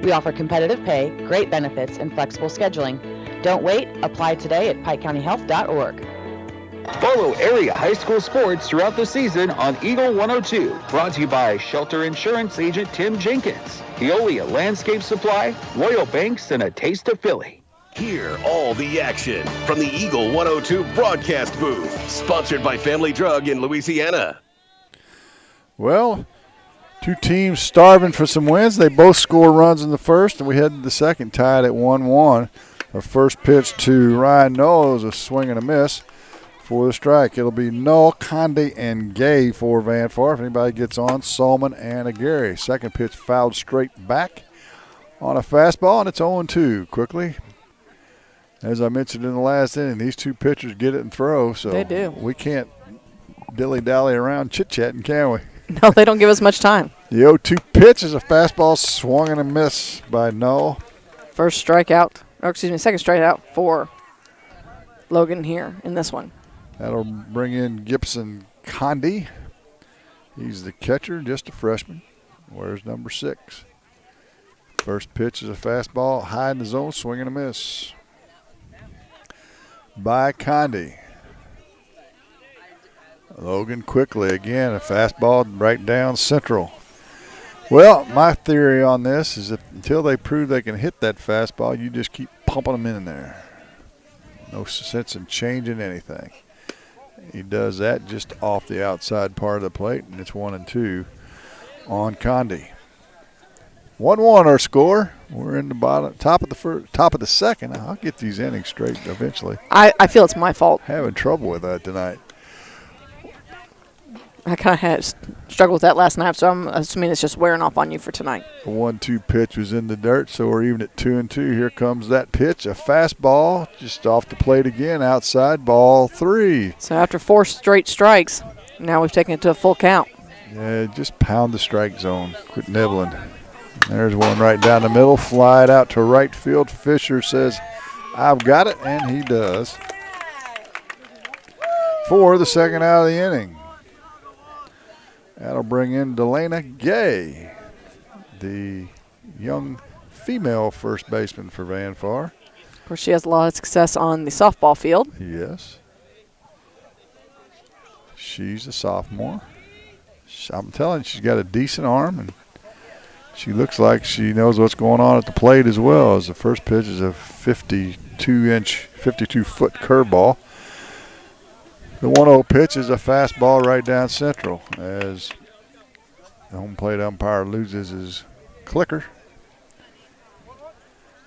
We offer competitive pay, great benefits, and flexible scheduling. Don't wait. Apply today at pikecountyhealth.org. Follow area high school sports throughout the season on Eagle 102. Brought to you by Shelter Insurance Agent Tim Jenkins, Veolia Landscape Supply, Royal Banks, and a taste of Philly. Hear all the action from the Eagle 102 broadcast booth. Sponsored by Family Drug in Louisiana. Well, 2 teams starving for some wins. They both score runs in the first, and we head to the second tied at 1-1. Our first pitch to Ryan Null is a swing and a miss for the strike. It'll be Null, Conde, and Gay for Van Far. If anybody gets on, Solomon and Aguirre. Second pitch fouled straight back on a fastball, and it's 0-2 quickly. As I mentioned in the last inning, these 2 pitchers get it and throw, so they do. We can't dilly-dally around chit-chatting, can we? No, they don't give us much time. The 0-2 pitch is a fastball swung and a miss by Null. Second strikeout for Logan here in this one. That'll bring in Gibson Conde. He's the catcher, just a freshman. Wears number 6. First pitch is a fastball, high in the zone, swing and a miss by Conde. Logan quickly again, a fastball right down central. Well, my theory on this is that until they prove they can hit that fastball, you just keep pumping them in there. No sense in changing anything. He does that just off the outside part of the plate, and it's 1-2 on Conde. 1-1 our score. We're in the top of the second. I'll get these innings straight eventually. I feel it's my fault. Having trouble with that tonight. I kind of had struggled with that last night, so I'm assuming it's just wearing off on you for tonight. The 1-2 pitch was in the dirt, so we're even at 2-2. Here comes that pitch, a fastball, just off the plate again, outside, ball 3. So after 4 straight strikes, now we've taken it to a full count. Yeah, just pound the strike zone. Quit nibbling. There's one right down the middle, fly it out to right field. Fisher says, I've got it, and he does. For the second out of the inning. That'll bring in Delana Gay, the young female first baseman for Van Far. Of course, she has a lot of success on the softball field. Yes. She's a sophomore. I'm telling you, she's got a decent arm, and she looks like she knows what's going on at the plate as well. As the first pitch is a 52-foot curveball. The 1-0 pitch is a fastball right down central as the home plate umpire loses his clicker.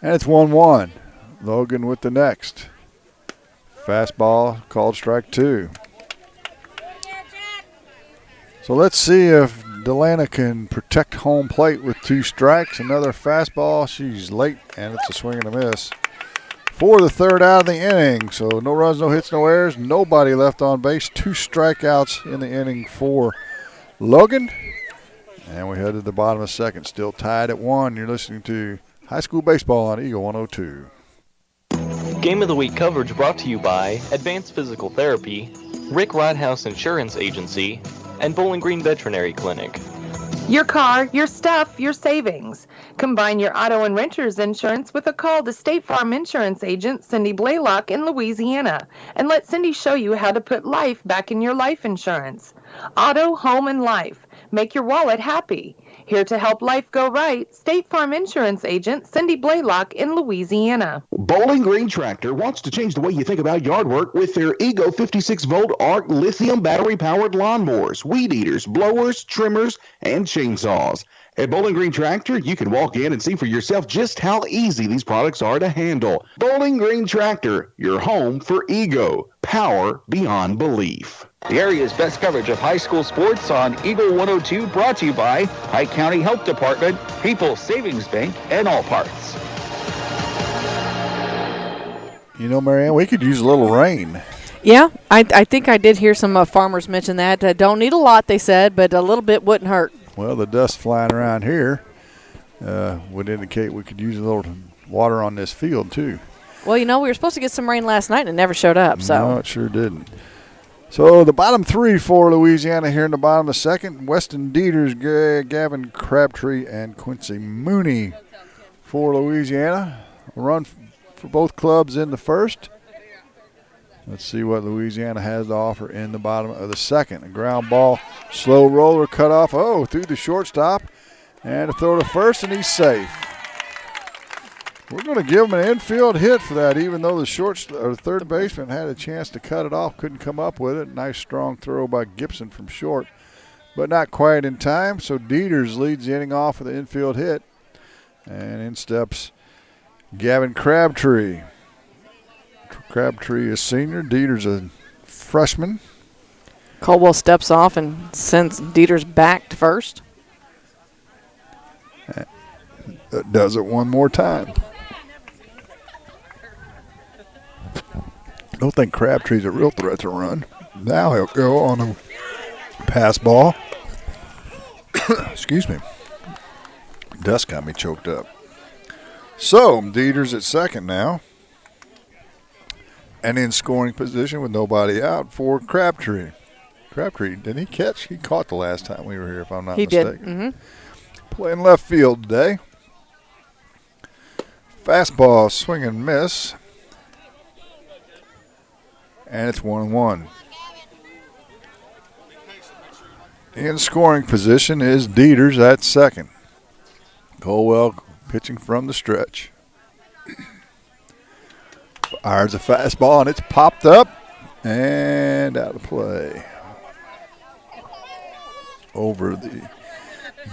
And it's 1-1. Logan with the next. Fastball called strike 2. So let's see if Delana can protect home plate with 2 strikes. Another fastball. She's late, and it's a swing and a miss. For the third out of the inning. So no runs, no hits, no errors. Nobody left on base. 2 strikeouts in the inning for Logan. And we head to the bottom of the second. Still tied at 1. You're listening to High School Baseball on Eagle 102. Game of the Week coverage brought to you by Advanced Physical Therapy, Rick Rodhouse Insurance Agency, and Bowling Green Veterinary Clinic. Your car, your stuff, your savings. Combine your auto and renter's insurance with a call to State Farm Insurance Agent Cindy Blaylock in Louisiana, and let Cindy show you how to put life back in your life insurance. Auto, home, and life. Make your wallet happy. Here to help life go right, State Farm Insurance Agent Cindy Blaylock in Louisiana. Bowling Green Tractor wants to change the way you think about yard work with their Ego 56-volt ARC lithium battery-powered lawnmowers, weed eaters, blowers, trimmers, and chainsaws. At Bowling Green Tractor, you can walk in and see for yourself just how easy these products are to handle. Bowling Green Tractor, your home for Ego. Power beyond belief. The area's best coverage of high school sports on Eagle 102, brought to you by Pike County Health Department, People's Savings Bank, and All Parts. You know, Marianne, we could use a little rain. Yeah, I think I did hear some farmers mention that. Don't need a lot, they said, but a little bit wouldn't hurt. Well, the dust flying around here would indicate we could use a little water on this field, too. Well, you know, we were supposed to get some rain last night, and it never showed up. So no, it sure didn't. So the bottom 3 for Louisiana here in the bottom of the second. Weston Dieters, Gavin Crabtree, and Quincy Mooney for Louisiana. A run for both clubs in the first. Let's see what Louisiana has to offer in the bottom of the second. A ground ball, slow roller cut off. Oh, through the shortstop. And a throw to first, and he's safe. We're going to give him an infield hit for that, even though the third baseman had a chance to cut it off, couldn't come up with it. Nice strong throw by Gibson from short, but not quite in time. So Dieters leads the inning off with an infield hit. And in steps Gavin Crabtree. Crabtree is senior. Dieters a freshman. Caldwell steps off and sends Dieters back to first. Does it one more time. Don't think Crabtree's a real threat to run. Now he'll go on a pass ball. Excuse me. Dust got me choked up. So, Dieters at second now. And in scoring position with nobody out for Crabtree. Crabtree, didn't he catch? He caught the last time we were here, if I'm not mistaken. He did. Mm-hmm. Playing left field today. Fastball, swing and miss. And it's 1-1. In scoring position is Dieters at second. Colwell pitching from the stretch. Fires a fastball, and it's popped up and out of play. Over the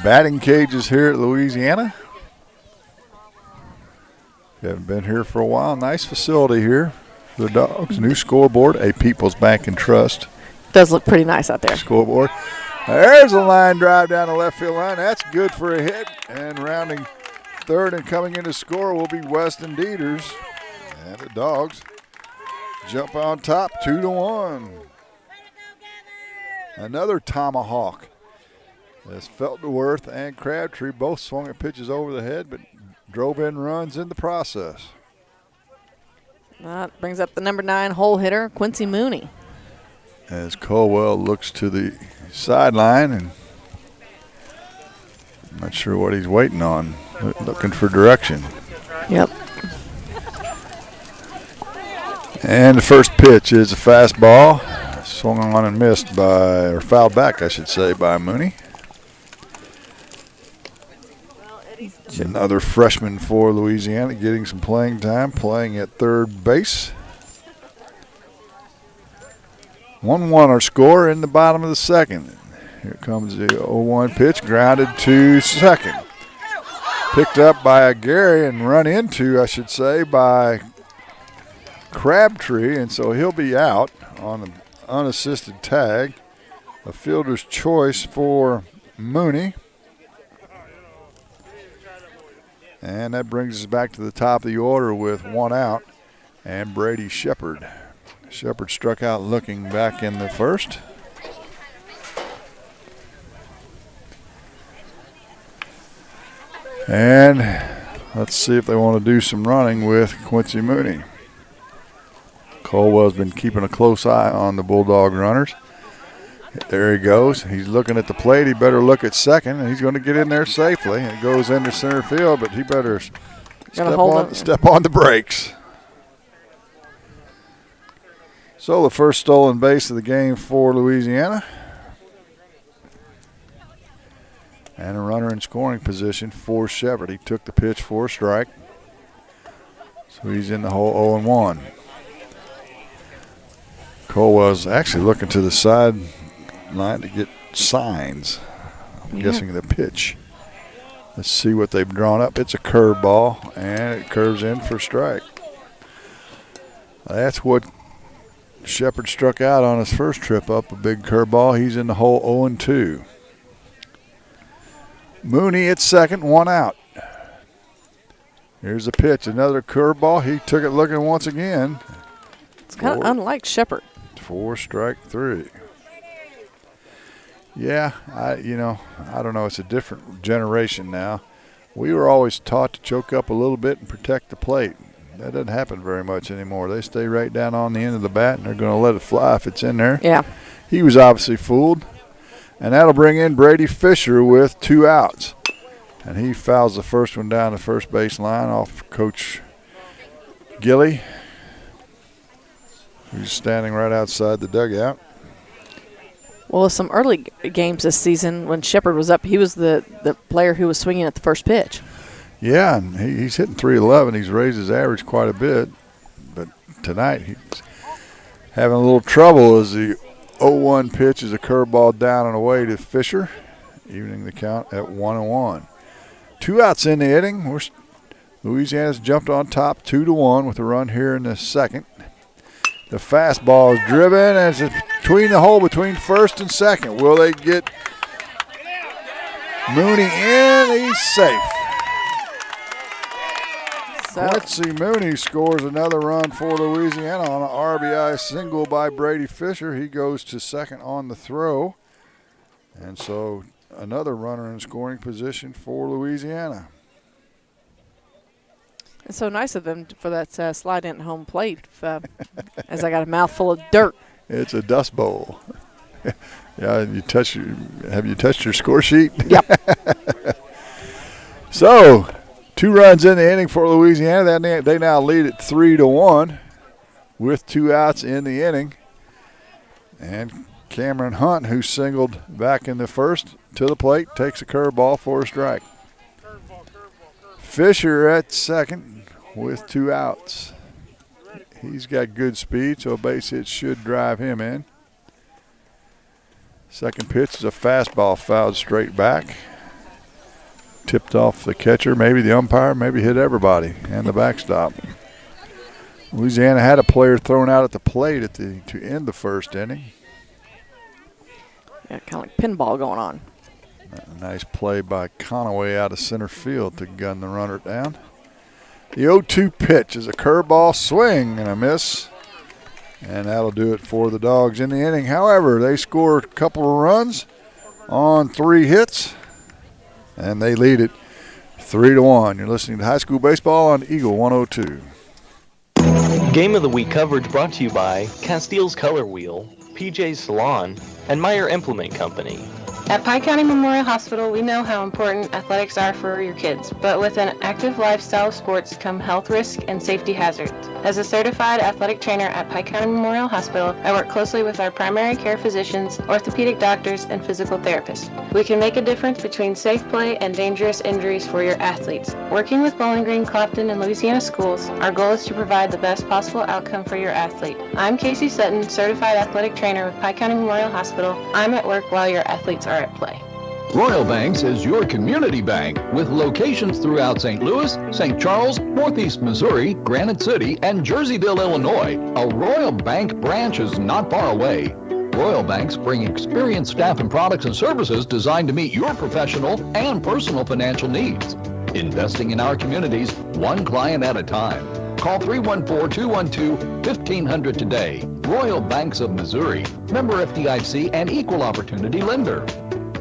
batting cages here at Louisiana. If you haven't been here for a while, nice facility here for the Dogs. New scoreboard, a People's Bank and Trust. Does look pretty nice out there. Scoreboard. There's a line drive down the left field line. That's good for a hit. And rounding third and coming in to score will be Weston Dieters. And the Dogs jump on top, 2-1. Another tomahawk. As Feltworth and Crabtree both swung at pitches over the head, but drove in runs in the process. That brings up the number 9 hole hitter, Quincy Mooney. As Colwell looks to the sideline, and I'm not sure what he's waiting on, looking for direction. Yep. And the first pitch is a fastball. Swung on and missed or fouled back, I should say, by Mooney. Another freshman for Louisiana getting some playing time, playing at third base. 1-1 our score in the bottom of the second. Here comes the 0-1 pitch, grounded to second. Picked up by Gary and run into, I should say, by Crabtree, and so he'll be out on an unassisted tag. A fielder's choice for Mooney. And that brings us back to the top of the order with one out and Brady Shepard. Shepard struck out looking back in the first. And let's see if they want to do some running with Quincy Mooney. Colwell's been keeping a close eye on the Bulldog runners. There he goes. He's looking at the plate. He better look at second, and he's going to get in there safely. It goes into center field, but he better step on the brakes. So the first stolen base of the game for Louisiana. And a runner in scoring position for Shepard. He took the pitch for a strike. So he's in the hole 0-1. Colwell's actually looking to the side line to get signs. I'm guessing the pitch. Let's see what they've drawn up. It's a curveball, and it curves in for a strike. That's what Shepard struck out on his first trip up, a big curveball. He's in the hole 0-2. Mooney at second, one out. Here's the pitch, another curveball. He took it looking once again. It's kind of unlike Shepard. 4 strike 3. Yeah, I don't know. It's a different generation now. We were always taught to choke up a little bit and protect the plate. That doesn't happen very much anymore. They stay right down on the end of the bat, and they're going to let it fly if it's in there. Yeah. He was obviously fooled. And that'll bring in Brady Fisher with 2 outs. And he fouls the first one down the first base line off Coach Gilly, who's standing right outside the dugout. Well, some early games this season when Shepard was up, he was the player who was swinging at the first pitch. Yeah, and he's hitting .311. He's raised his average quite a bit. But tonight he's having a little trouble as the 0-1 pitch is a curveball down and away to Fisher, evening the count at 1-1. 2 outs in the inning. Louisiana's jumped on top 2-1 with a run here in the second. The fastball is driven, and it's between the hole between first and second. Will they get Mooney in? He's safe. Quincy Mooney scores another run for Louisiana on an RBI single by Brady Fisher. He goes to second on the throw. And so another runner in scoring position for Louisiana. It's so nice of them for that slide in home plate as I got a mouthful of dirt. It's a dust bowl. Yeah, have you touched your score sheet? Yep. So 2 runs in the inning for Louisiana. They now lead at 3-1 with 2 outs in the inning. And Cameron Hunt, who singled back in the first to the plate, takes a curveball for a strike. Fisher at second with 2 outs. He's got good speed, so a base hit should drive him in. Second pitch is a fastball fouled straight back. Tipped off the catcher, maybe the umpire, maybe hit everybody, and the backstop. Louisiana had a player thrown out at the plate to end the first inning. Yeah, kind of like pinball going on. A nice play by Conaway out of center field to gun the runner down. The 0-2 pitch is a curveball swing and a miss. And that'll do it for the Dogs in the inning. However, they score a couple of runs on 3 hits. And they lead it 3-1. You're listening to High School Baseball on Eagle 102. Game of the Week coverage brought to you by Castile's Color Wheel, PJ's Salon, and Meyer Implement Company. At Pike County Memorial Hospital, we know how important athletics are for your kids, but with an active lifestyle of sports come health risks and safety hazards. As a certified athletic trainer at Pike County Memorial Hospital, I work closely with our primary care physicians, orthopedic doctors, and physical therapists. We can make a difference between safe play and dangerous injuries for your athletes. Working with Bowling Green, Clopton, and Louisiana schools, our goal is to provide the best possible outcome for your athlete. I'm Casey Sutton, certified athletic trainer with Pike County Memorial Hospital. I'm at work while your athletes are at play. Royal Banks is your community bank with locations throughout St. Louis, St. Charles, Northeast Missouri, Granite City, and Jerseyville, Illinois. A Royal Bank branch is not far away. Royal Banks bring experienced staff and products and services designed to meet your professional and personal financial needs. Investing in our communities, one client at a time. Call 314-212-1500 today. Royal Banks of Missouri, member FDIC and equal opportunity lender.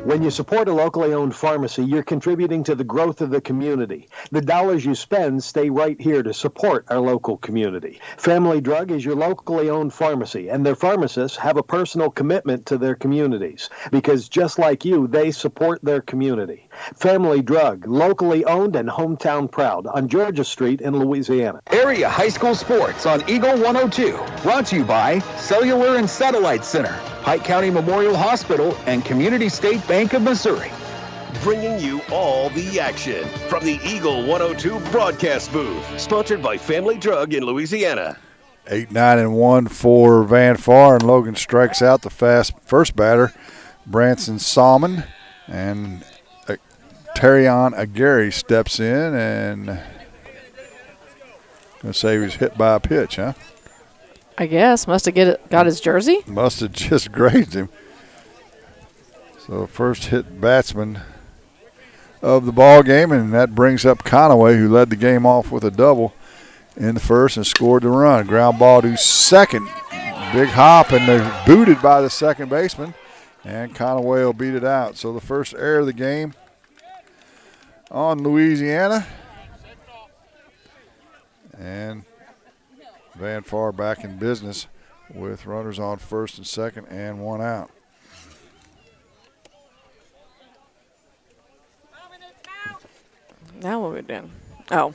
When you support a locally owned pharmacy, you're contributing to the growth of the community. The dollars you spend stay right here to support our local community. Family Drug is your locally owned pharmacy, and their pharmacists have a personal commitment to their communities because just like you, they support their community. Family Drug, locally owned and hometown proud on Georgia Street in Louisiana. Area high school sports on Eagle 102. Brought to you by Cellular and Satellite Center, Pike County Memorial Hospital, and Community State Bank of Missouri. Bringing you all the action from the Eagle 102 broadcast booth. Sponsored by Family Drug in Louisiana. 8-9-1 for Van Far, and Logan strikes out the first batter, Branson Salmon, and Terrion Aguirre steps in and going to say he was hit by a pitch, huh? I guess. Must have got his jersey. Must have just grazed him. So first hit batsman of the ball game, and that brings up Conaway, who led the game off with a double in the first and scored the run. Ground ball to second. Big hop, and they're booted by the second baseman, and Conaway will beat it out. So the first error of the game on Louisiana. And Van Far back in business with runners on first and second and one out. Now what are we doing? Oh.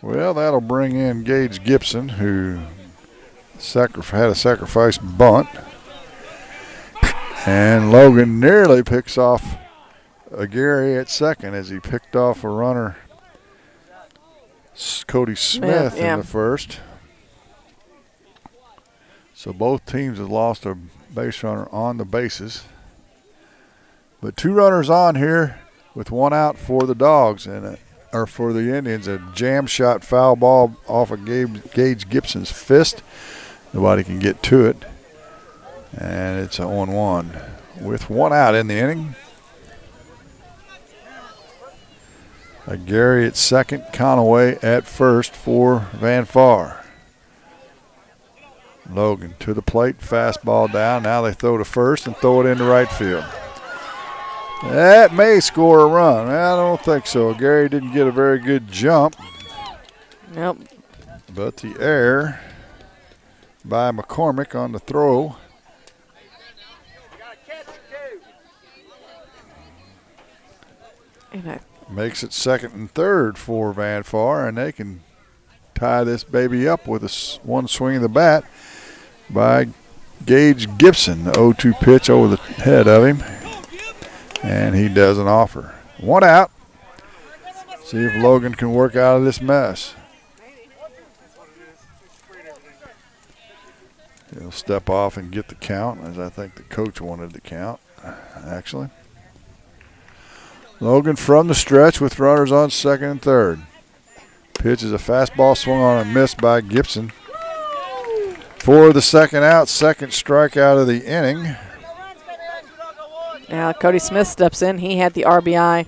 Well, that'll bring in Gage Gibson, who had a sacrifice bunt. And Logan nearly picks off Aguirre at second as he picked off a runner, Cody Smith, in the first. So both teams have lost a base runner on the bases. But two runners on here with one out for the Dogs, or for the Indians. A jam shot foul ball off of Gage Gibson's fist. Nobody can get to it. And it's a 0-1 with one out in the inning. Aguirre at second, Conaway at first for Van Far. Logan to the plate, fastball down. Now they throw to first and throw it into right field. That may score a run. I don't think so. Aguirre didn't get a very good jump. Nope. But the error by McCormick on the throw. Makes it second and third for Van Far, and they can tie this baby up with one swing of the bat by Gage Gibson. The 0-2 pitch over the head of him, and he doesn't offer. One out. See if Logan can work out of this mess. He'll step off and get the count, as I think the coach wanted the count, actually. Logan from the stretch with runners on second and third. Pitch is a fastball swung on and missed by Gibson. For the second out, second strikeout of the inning. Now Cody Smith steps in. He had the RBI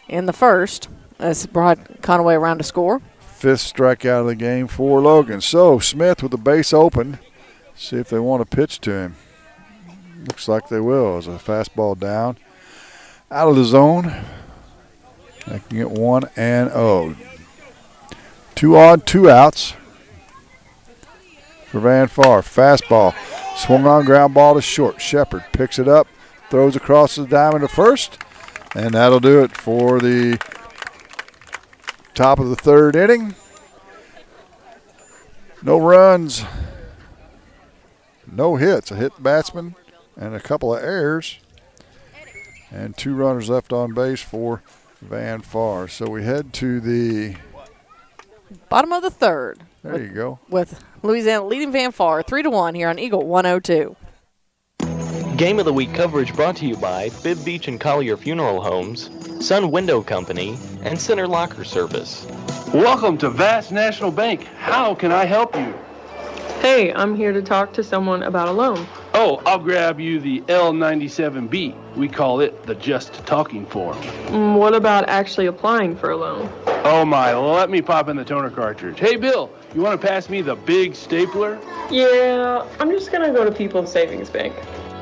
in the first. That's brought Conaway around to score. Fifth strikeout of the game for Logan. So Smith with the base open. See if they want to pitch to him. Looks like they will. As a fastball down. Out of the zone. They can get 1-0. 2 on, 2 outs for Van Far. Fastball swung on, ground ball to short. Shepard picks it up, throws across the diamond to first, and that'll do it for the top of the third inning. No runs, no hits. A hit batsman and a couple of errors, and 2 runners left on base for Van Far. So we head to the bottom of the third. There you go. With Louisiana leading Van Far 3-1 here on Eagle 102. Game of the Week coverage brought to you by Bibb Beach and Collier Funeral Homes, Sun Window Company, and Center Locker Service. Welcome to Vast National Bank. How can I help you? Hey, I'm here to talk to someone about a loan. Oh, I'll grab you the L97B. We call it the Just Talking form. What about actually applying for a loan? Oh my, let me pop in the toner cartridge. Hey Bill, you want to pass me the big stapler? Yeah, I'm just gonna go to People's Savings Bank.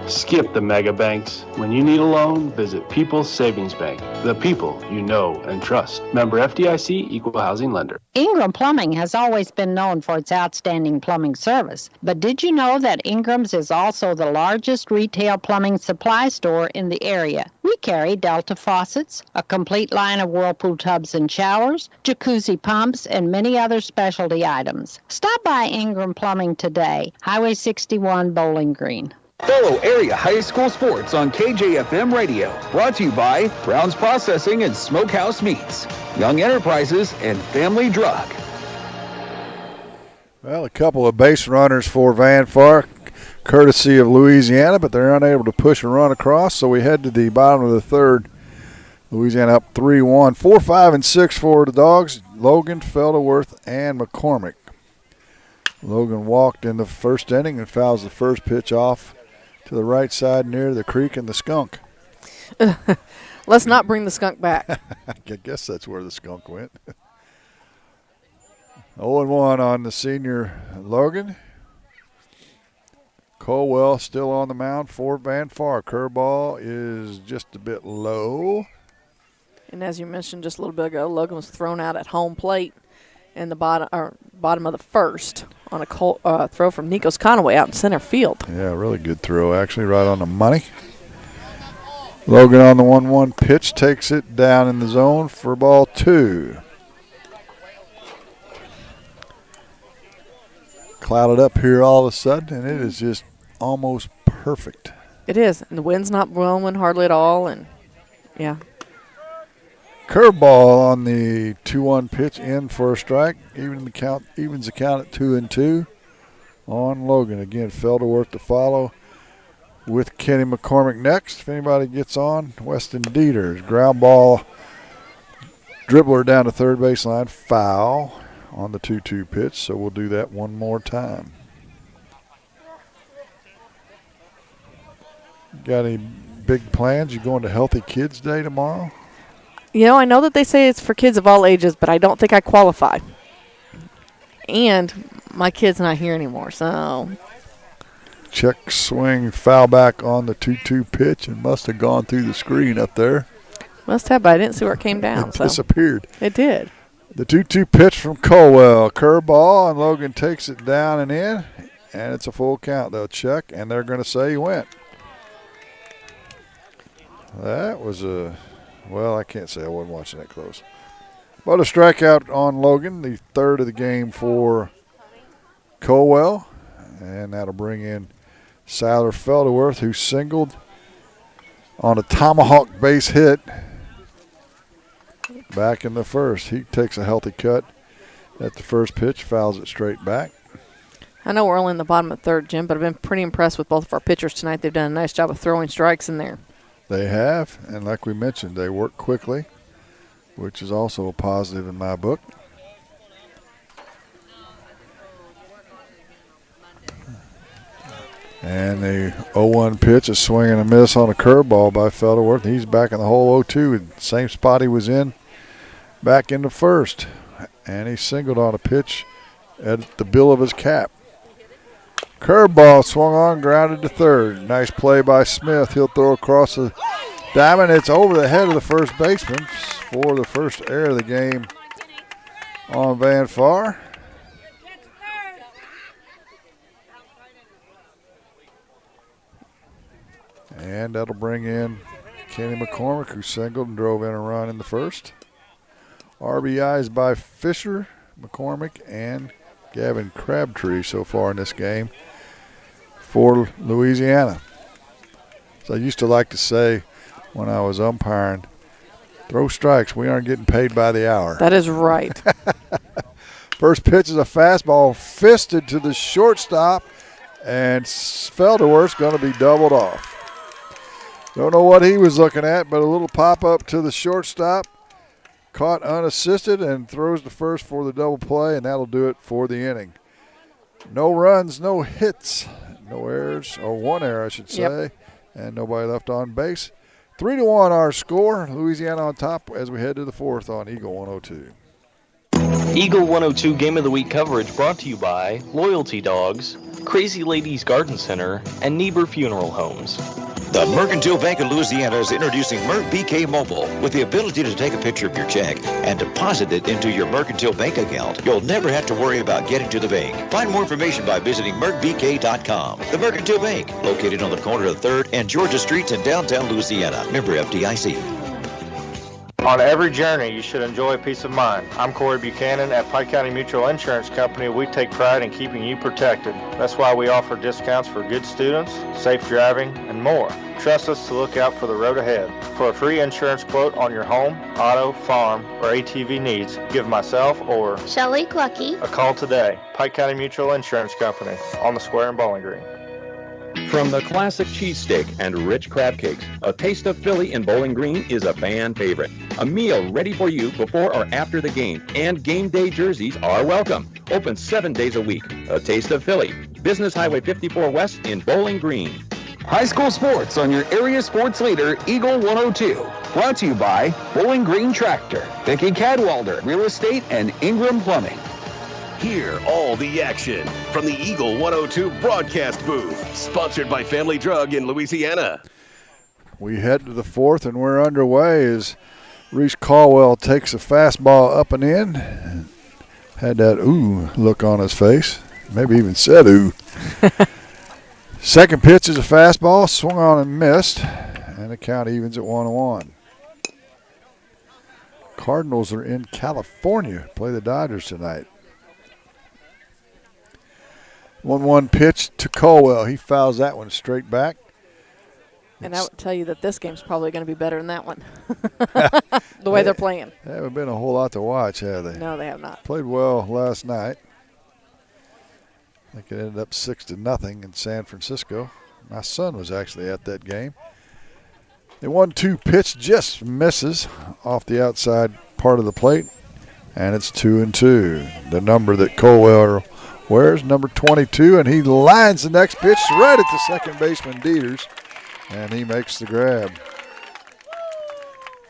Skip the mega banks. When you need a loan, visit People's Savings Bank. The people you know and trust. Member FDIC, Equal Housing Lender. Ingram Plumbing has always been known for its outstanding plumbing service. But did you know that Ingram's is also the largest retail plumbing supply store in the area? We carry Delta faucets, a complete line of Whirlpool tubs and showers, jacuzzi pumps, and many other specialty items. Stop by Ingram Plumbing today, Highway 61, Bowling Green. Follow area high school sports on KJFM Radio. Brought to you by Brown's Processing and Smokehouse Meats, Young Enterprises, and Family Drug. Well, a couple of base runners for Van Far, courtesy of Louisiana, but they're unable to push a run across, so we head to the bottom of the third. Louisiana up 3-1. 4, 5, and 6 for the Dogs. Logan, Felderworth, and McCormick. Logan walked in the first inning and fouls the first pitch off to the right side near the creek and the skunk. Let's not bring the skunk back. I guess that's where the skunk went. 0-1 on the senior Logan. Colwell still on the mound for Van Far. Curveball is just a bit low. And as you mentioned just a little bit ago, Logan was thrown out at home plate in the bottom of the first on a throw from Nikos Conaway out in center field. Yeah, really good throw, actually, right on the money. Logan on the 1-1 pitch takes it down in the zone for ball 2. Clouded up here all of a sudden, and it is just almost perfect. It is, and the wind's not blowing hardly at all, and yeah. Curveball on the 2-1 pitch in for a strike. Evens the count at 2-2 on Logan. Again, Felderworth to follow with Kenny McCormick next. If anybody gets on, Weston Dieters. Ground ball, dribbler down to third baseline. Foul on the 2-2 pitch, so we'll do that one more time. Got any big plans? You going to Healthy Kids Day tomorrow? You know, I know that they say it's for kids of all ages, but I don't think I qualify. And my kid's not here anymore, so. Check swing, foul back on the 2-2 pitch, and must have gone through the screen up there. Must have, but I didn't see where it came down. It disappeared. It did. The 2-2 pitch from Colwell. Curveball, and Logan takes it down and in, and it's a full count. They'll check, and they're going to say he went. That was a... Well, I can't say I wasn't watching that close. But a strikeout on Logan, the third of the game for Colwell. And that'll bring in Siler Felderworth, who singled on a tomahawk base hit back in the first. He takes a healthy cut at the first pitch, fouls it straight back. I know we're only in the bottom of the third, Jim, but I've been pretty impressed with both of our pitchers tonight. They've done a nice job of throwing strikes in there. They have, and like we mentioned, they work quickly, which is also a positive in my book. And the 0-1 pitch, a swing and a miss on a curveball by Felderworth. He's back in the hole 0-2, same spot he was in back in the first. And he singled on a pitch at the bill of his cap. Curveball swung on, grounded to third. Nice play by Smith. He'll throw across the diamond. It's over the head of the first baseman for the first error of the game on Van Far. And that'll bring in Kenny McCormick, who singled and drove in a run in the first. RBIs by Fisher, McCormick, and Gavin Crabtree so far in this game for Louisiana. So I used to like to say when I was umpiring, throw strikes. We aren't getting paid by the hour. That is right. First pitch is a fastball fisted to the shortstop, and Felderwerf's going to be doubled off. Don't know what he was looking at, but a little pop-up to the shortstop. Caught unassisted and throws the first for the double play, and that'll do it for the inning. No runs, no hits, no errors, or one error I should say, and nobody left on base. 3-1 our score. Louisiana on top as we head to the fourth on Eagle 102. Eagle 102 Game of the Week coverage brought to you by Loyalty Dogs, Crazy Ladies Garden Center, and Niebuhr Funeral Homes. The Mercantile Bank of Louisiana is introducing Merc BK Mobile. With the ability to take a picture of your check and deposit it into your Mercantile Bank account, you'll never have to worry about getting to the bank. Find more information by visiting mercbk.com. The Mercantile Bank, located on the corner of 3rd and Georgia Streets in downtown Louisiana. Member FDIC. On every journey, you should enjoy peace of mind. I'm Corey Buchanan. At Pike County Mutual Insurance Company, we take pride in keeping you protected. That's why we offer discounts for good students, safe driving, and more. Trust us to look out for the road ahead. For a free insurance quote on your home, auto, farm, or ATV needs, give myself or Shelley Clucky a call today. Pike County Mutual Insurance Company, on the square in Bowling Green. From the classic cheesesteak and rich crab cakes, a Taste of Philly in Bowling Green is a fan favorite. A meal ready for you before or after the game, and game day jerseys are welcome. Open 7 days a week. A Taste of Philly, Business Highway 54 West in Bowling Green. High school sports on your area sports leader, Eagle 102. Brought to you by Bowling Green Tractor, Vicky Cadwalder, Real Estate, and Ingram Plumbing. Hear all the action from the Eagle 102 broadcast booth, sponsored by Family Drug in Louisiana. We head to the fourth, and we're underway as Reese Caldwell takes a fastball up and in. Had that ooh look on his face. Maybe even said ooh. Second pitch is a fastball, swung on and missed, and the count evens at 1-1. Cardinals are in California, play the Dodgers tonight. 1-1 pitch to Caldwell. He fouls that one straight back. And I would tell you that this game's probably going to be better than that one. The way they're playing. They haven't been a whole lot to watch, have they? No, they have not. Played well last night. I think it ended up 6-0 in San Francisco. My son was actually at that game. The 1-2 pitch just misses off the outside part of the plate, and it's 2-2. The number that Caldwell wears, number 22, and he lines the next pitch right at the second baseman, Dieters, and he makes the grab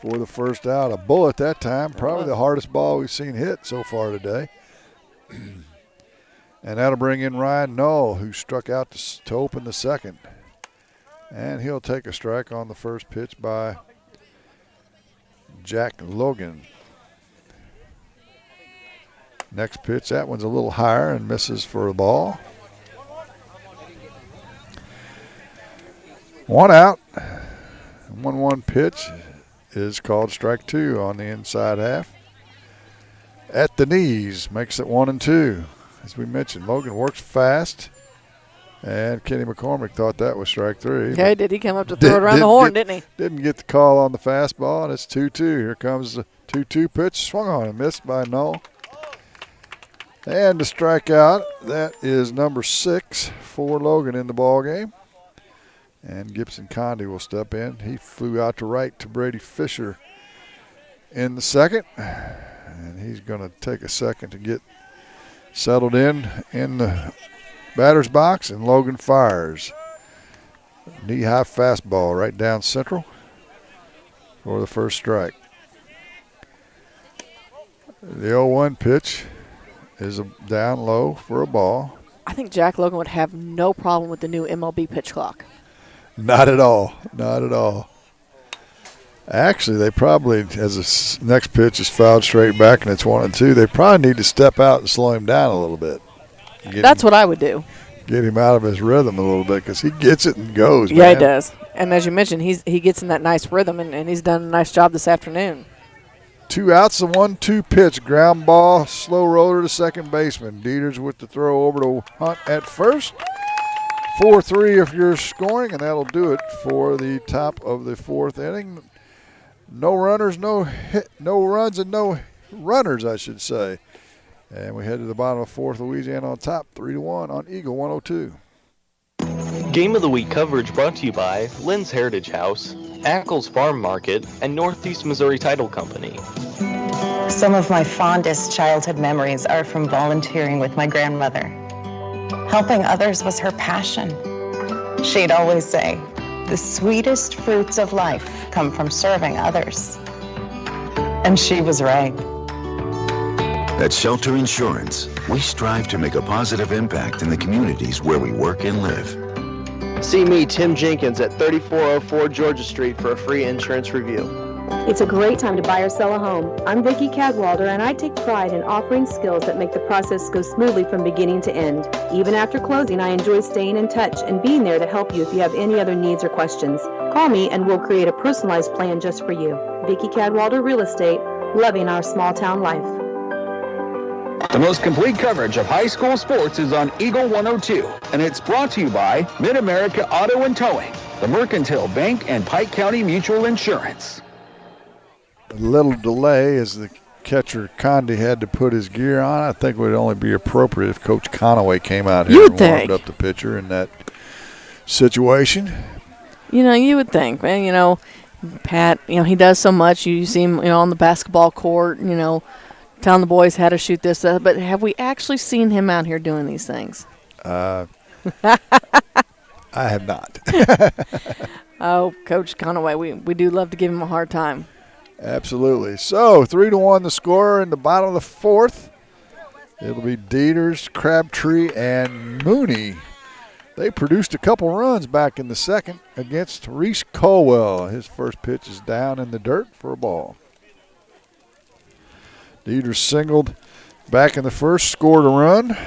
for the first out. A bullet that time, probably the hardest ball we've seen hit so far today. And that'll bring in Ryan Null, who struck out to open the second. And he'll take a strike on the first pitch by Jack Logan. Next pitch, that one's a little higher and misses for a ball. 1 out. 1-1 pitch is called strike 2 on the inside half. At the knees, makes it 1-2. As we mentioned, Logan works fast, and Kenny McCormick thought that was strike 3. Yeah, did he come up to throw it around the horn, didn't he? Didn't get the call on the fastball, and it's 2-2. Here comes the 2-2 pitch, swung on and missed by Null. And the strikeout, that is number 6 for Logan in the ball game. And Gibson Conde will step in. He flew out to right to Brady Fisher in the second. And he's going to take a second to get settled in the batter's box, and Logan fires. Knee-high fastball right down central for the first strike. The 0-1 pitch is down low for a ball. I think Jack Logan would have no problem with the new MLB pitch clock. Not at all. Not at all. Actually, they probably, as the next pitch is fouled straight back and it's 1-2, they probably need to step out and slow him down a little bit. That's what I would do. Get him out of his rhythm a little bit because he gets it and goes. Yeah, he does. And as you mentioned, he gets in that nice rhythm, and he's done a nice job this afternoon. 2 outs, the 1-2 pitch. Ground ball, slow roller to second baseman. Dieters with the throw over to Hunt at first. 4-3 if you're scoring, and that'll do it for the top of the 4th inning. No runners, no runs, and no runners, I should say. And we head to the bottom of 4th, Louisiana on top, 3-1 on Eagle 102. Game of the Week coverage brought to you by Lynn's Heritage House, Ackles Farm Market, and Northeast Missouri Title Company. Some of my fondest childhood memories are from volunteering with my grandmother. Helping others was her passion. She'd always say, "The sweetest fruits of life come from serving others." And she was right. At Shelter Insurance, we strive to make a positive impact in the communities where we work and live. See me, Tim Jenkins, at 3404 Georgia Street for a free insurance review. It's a great time to buy or sell a home. I'm Vicki Cadwalder, and I take pride in offering skills that make the process go smoothly from beginning to end. Even after closing, I enjoy staying in touch and being there to help you if you have any other needs or questions. Call me and we'll create a personalized plan just for you. Vicki Cadwalder Real Estate, loving our small town life. The most complete coverage of high school sports is on Eagle 102, and it's brought to you by Mid-America Auto and Towing, the Mercantile Bank, and Pike County Mutual Insurance. A little delay as the catcher Condi had to put his gear on. I think it would only be appropriate if Coach Conaway came out here and warmed up the pitcher in that situation. You would think, man. Pat, he does so much. You see him, on the basketball court, telling the boys how to shoot this, but have we actually seen him out here doing these things? I have not. Oh, Coach Conaway, we do love to give him a hard time. Absolutely. So 3-1 the score in the bottom of the 4th. It'll be Dieters, Crabtree, and Mooney. They produced a couple runs back in the 2nd against Reese Colwell. His first pitch is down in the dirt for a ball. Dieters singled back in the 1st, scored a run.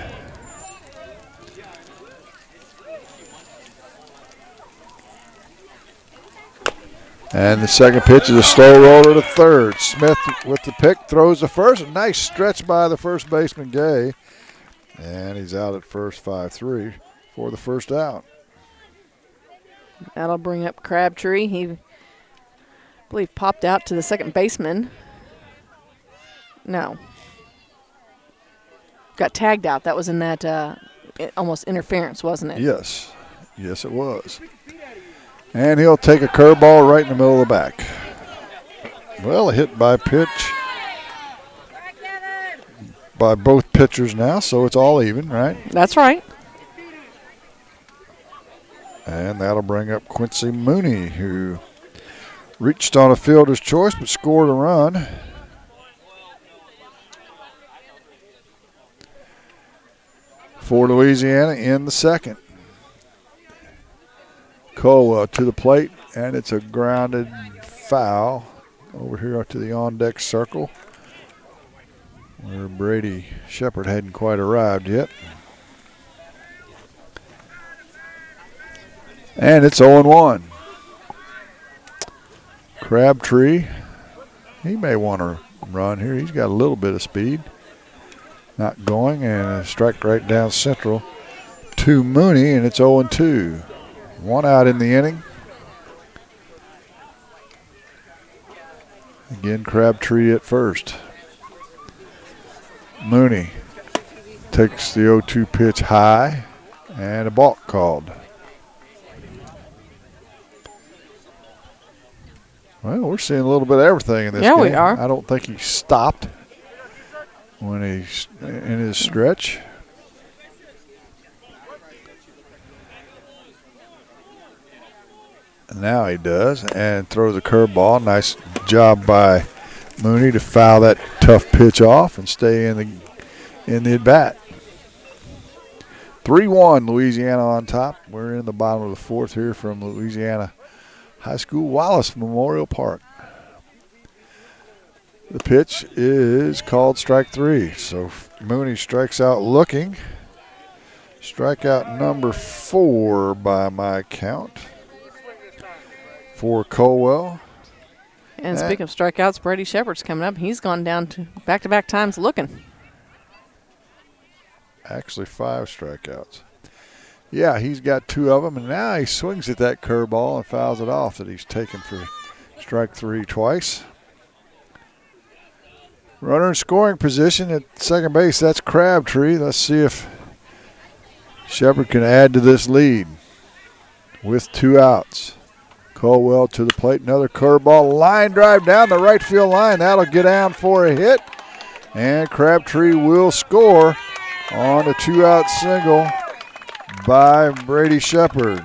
And the 2nd pitch is a slow roller to 3rd. Smith with the pick, throws the first. A nice stretch by the first baseman, Gay. And he's out at first, 5-3 for the first out. That'll bring up Crabtree. He, I believe, popped out to the second baseman. No. Got tagged out. That was in that almost interference, wasn't it? Yes. Yes, it was. And he'll take a curveball right in the middle of the back. Well, a hit by pitch by both pitchers now, so it's all even, right? That's right. And that'll bring up Quincy Mooney, who reached on a fielder's choice but scored a run. For Louisiana in the 2nd. Colwell to the plate, and it's a grounded foul over here to the on-deck circle where Brady Shepard hadn't quite arrived yet. And it's 0-1. Crabtree, he may want to run here. He's got a little bit of speed. Not going, and a strike right down central to Mooney, and it's 0-2. 1 out in the inning. Again, Crabtree at first. Mooney takes the 0-2 pitch high, and a balk called. Well, we're seeing a little bit of everything in this game. Yeah, we are. I don't think he stopped when he's in his stretch. Now he does, and throws a curveball. Nice job by Mooney to foul that tough pitch off and stay in the at bat. 3-1 Louisiana on top. We're in the bottom of the 4th here from Louisiana High School, Wallace Memorial Park. The pitch is called strike 3. So Mooney strikes out looking. Strikeout number 4 by my count. for Colwell. And speaking of strikeouts, Brady Shepard's coming up. He's gone down to back-to-back times looking. Actually, 5 strikeouts. Yeah, he's got 2 of them, and now he swings at that curveball and fouls it off that he's taken for strike 3 twice. Runner in scoring position at second base, that's Crabtree. Let's see if Shepard can add to this lead with 2 outs. Colwell to the plate, another curveball, line drive down the right field line. That'll get down for a hit, and Crabtree will score on a 2-out single by Brady Shepard.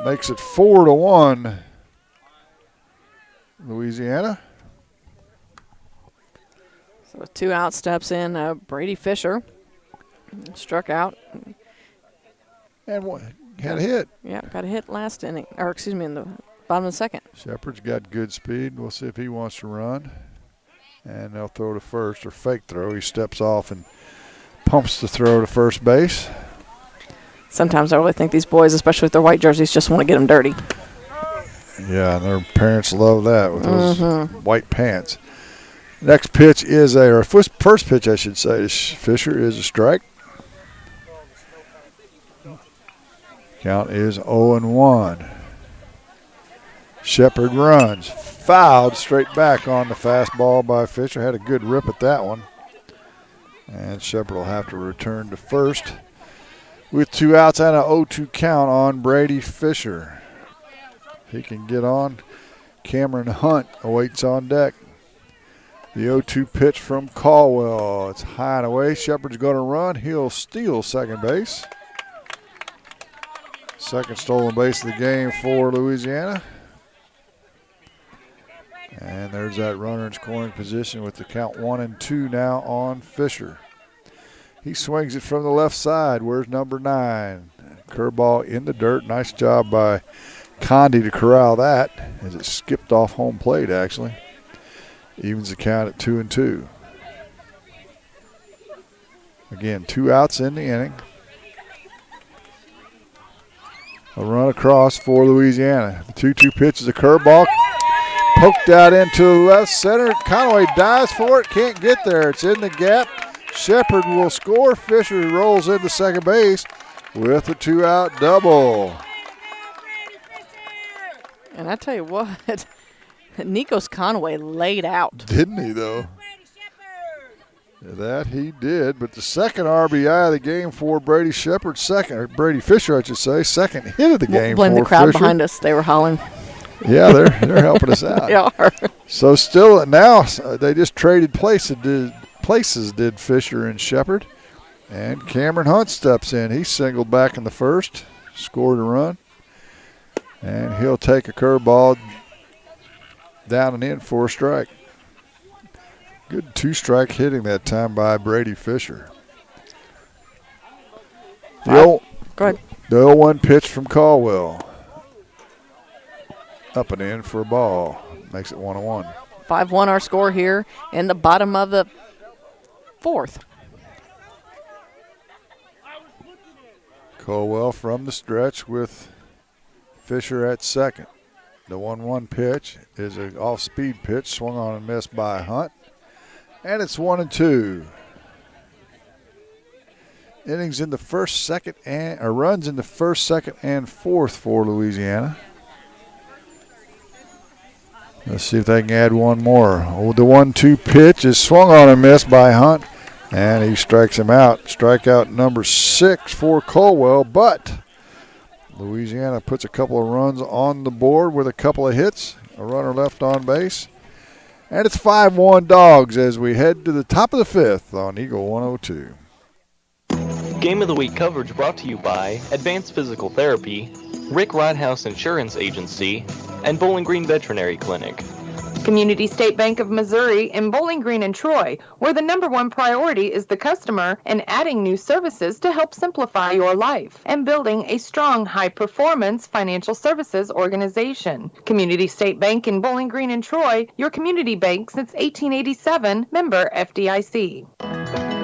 Makes it 4-1, Louisiana. So with 2 out, steps in Brady Fisher. Struck out. And had a hit. Yeah, got a hit last inning, or excuse me, in the bottom of the second. Shepard's got good speed. We'll see if he wants to run. And they'll throw to first, or fake throw. He steps off and pumps the throw to first base. Sometimes I really think these boys, especially with their white jerseys, just want to get them dirty. Yeah, and their parents love that with those white pants. Next pitch is first pitch, I should say, to Fisher is a strike. Count is 0-1. Shepard runs. Fouled straight back on the fastball by Fisher. Had a good rip at that one. And Shepard will have to return to first with 2 outs and a 0-2 count on Brady Fisher. He can get on. Cameron Hunt awaits on deck. The 0-2 pitch from Caldwell. It's high and away. Shepard's going to run. He'll steal second base. Second stolen base of the game for Louisiana. And there's that runner in scoring position with the count 1-2 now on Fisher. He swings it from the left side. Where's number 9? Curveball in the dirt. Nice job by Condi to corral that as it skipped off home plate, actually. Evens the count at 2-2. Again, 2 outs in the inning. A run across for Louisiana. The 2-2 pitch is a curveball. Poked out into left center. Conway dives for it. Can't get there. It's in the gap. Shepard will score. Fisher rolls into second base with a 2-out double. And I tell you what, Nikos Conway laid out. Didn't he, though? That he did, but the second RBI of the game for Brady Shepard, Brady Fisher, I should say, second hit of the game for Fisher. Blame the crowd behind us. They were hollering. Yeah, they're helping us out. They are. So still now they just traded places did Fisher and Shepard, and Cameron Hunt steps in. He singled back in the first, scored a run, and he'll take a curveball down and in for a strike. Good 2-strike hitting that time by Brady Fisher. Go ahead. The 0-1 pitch from Caldwell. Up and in for a ball. Makes it 1-1. 5-1 our score here in the bottom of the fourth. Caldwell from the stretch with Fisher at second. The 1-1 pitch is an off-speed pitch, swung on and missed by Hunt. And it's 1-2. Innings in the first, second, runs in the first, second, and fourth for Louisiana. Let's see if they can add one more. Oh, the 1-2 pitch is swung on and missed by Hunt, and he strikes him out. Strikeout number 6 for Colwell, but Louisiana puts a couple of runs on the board with a couple of hits, a runner left on base. And it's 5-1 Dogs as we head to the top of the fifth on Eagle 102. Game of the Week coverage brought to you by Advanced Physical Therapy, Rick Rodhouse Insurance Agency, and Bowling Green Veterinary Clinic. Community State Bank of Missouri in Bowling Green and Troy, where the #1 priority is the customer and adding new services to help simplify your life and building a strong, high-performance financial services organization. Community State Bank in Bowling Green and Troy, your community bank since 1887, member FDIC.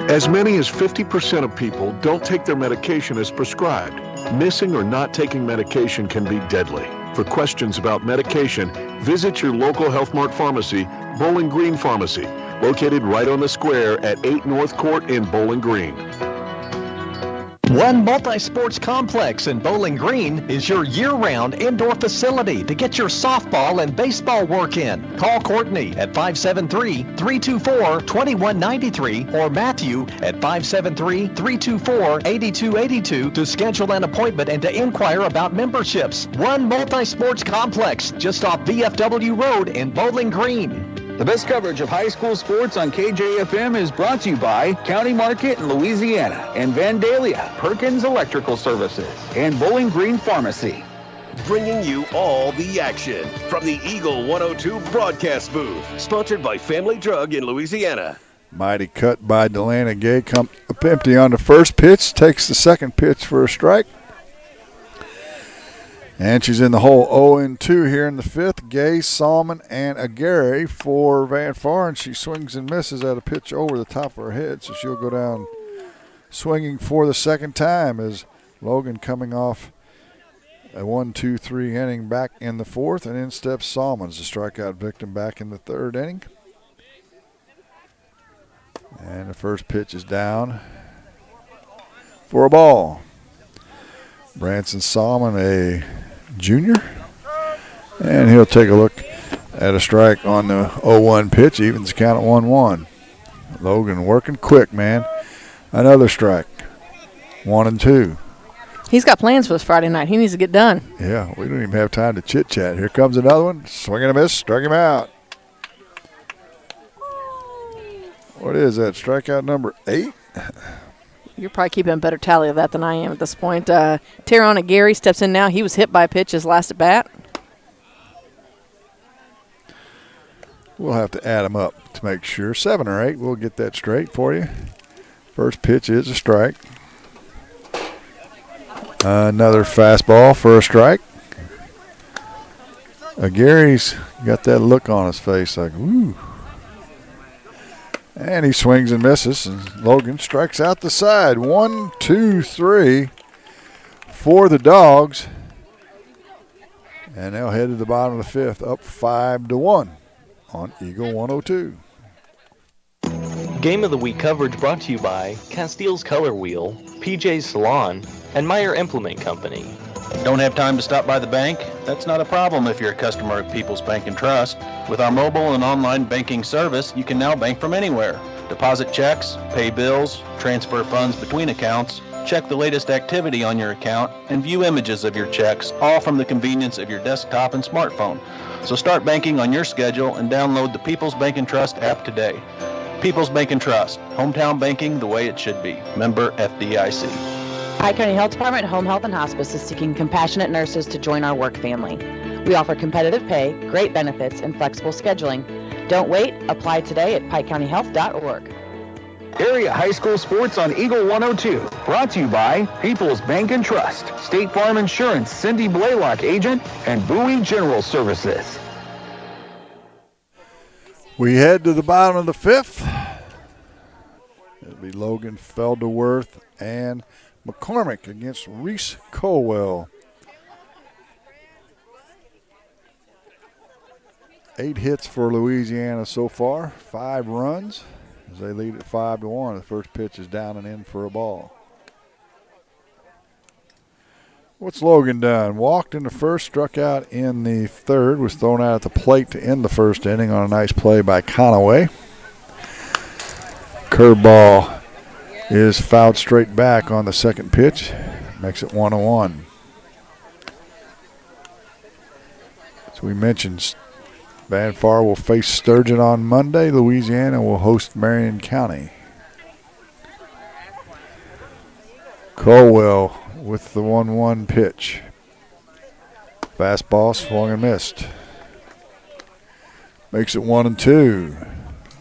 As many as 50% of people don't take their medication as prescribed. Missing or not taking medication can be deadly. For questions about medication, visit your local Health Mart pharmacy, Bowling Green Pharmacy, located right on the square at 8 North Court in Bowling Green. One Multi-Sports Complex in Bowling Green is your year-round indoor facility to get your softball and baseball work in. Call Courtney at 573-324-2193 or Matthew at 573-324-8282 to schedule an appointment and to inquire about memberships. One Multi-Sports Complex just off VFW Road in Bowling Green. The best coverage of high school sports on KJFM is brought to you by County Market in Louisiana and Vandalia, Perkins Electrical Services, and Bowling Green Pharmacy. Bringing you all the action from the Eagle 102 broadcast booth, sponsored by Family Drug in Louisiana. Mighty cut by Delana Gay. Come up empty on the first pitch, takes the second pitch for a strike. And she's in the hole 0-2 here in the fifth. Gay, Salmon, and Aguirre for Van Far, and she swings and misses at a pitch over the top of her head, so she'll go down swinging for the second time as Logan coming off a 1-2-3 inning back in the fourth, and in steps Salmon as a strikeout victim back in the third inning. And the first pitch is down for a ball. Branson Salmon, a junior, and he'll take a look at a strike on the 0-1 pitch. Evens count at 1-1. Logan working quick, man. Another strike. 1-2. He's got plans for this Friday night. He needs to get done. Yeah, we don't even have time to chit-chat. Here comes another one. Swing and a miss. Struck him out. What is that? Strikeout number 8? You're probably keeping a better tally of that than I am at this point. Teron Aguirre steps in now. He was hit by a pitch his last at bat. We'll have to add them up to make sure. 7 or 8. We'll get that straight for you. First pitch is a strike. Another fastball for a strike. Aguirre's got that look on his face like, ooh. And he swings and misses, and Logan strikes out the side. 1, 2, 3 for the Dogs. And they'll head to the bottom of the fifth, up 5-1 on Eagle 102. Game of the Week coverage brought to you by Castile's Color Wheel, PJ's Salon, and Meyer Implement Company. Don't have time to stop by the bank? That's not a problem if you're a customer of People's Bank and Trust. With our mobile and online banking service, you can now bank from anywhere. Deposit checks, pay bills, transfer funds between accounts, check the latest activity on your account, and view images of your checks, all from the convenience of your desktop and smartphone. So start banking on your schedule and download the People's Bank and Trust app today. People's Bank and Trust, hometown banking the way it should be. Member FDIC. Pike County Health Department Home Health and Hospice is seeking compassionate nurses to join our work family. We offer competitive pay, great benefits, and flexible scheduling. Don't wait. Apply today at pikecountyhealth.org. Area high school sports on Eagle 102. Brought to you by People's Bank and Trust, State Farm Insurance, Cindy Blaylock agent, and Bowie General Services. We head to the bottom of the fifth. It'll be Logan Felderworth and McCormick against Reese Colwell. 8 hits for Louisiana so far, 5 runs as they lead at 5-1. The first pitch is down and in for a ball. What's Logan done? Walked in the first, struck out in the third, was thrown out at the plate to end the first inning on a nice play by Conaway. Curveball is fouled straight back on the second pitch. Makes it 1-1. As we mentioned, Van Far will face Sturgeon on Monday. Louisiana will host Marion County. Colwell with the 1-1 pitch. Fastball swung and missed. Makes it 1-2.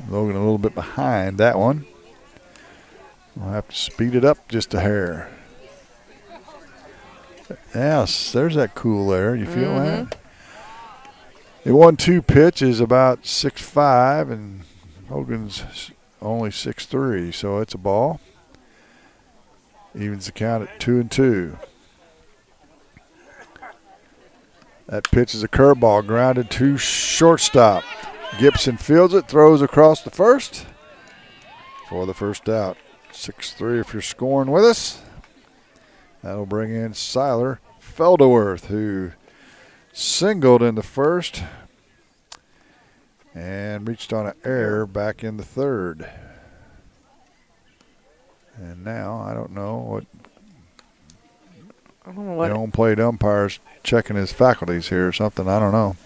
Logan a little bit behind that one. We'll have to speed it up just a hair. Yes, there's that cool air. You feel that? The 1-2 pitch is about 6'5", and Logan's only 6'3", so it's a ball. Evens the count at 2-2. That pitch is a curveball, grounded to shortstop. Gibson fields it, throws across the first for the first out. 6-3 if you're scoring with us. That'll bring in Siler Felderworth, who singled in the first and reached on an error back in the third. And now I don't know what the on-plate umpire's checking his faculties here or something. I don't know.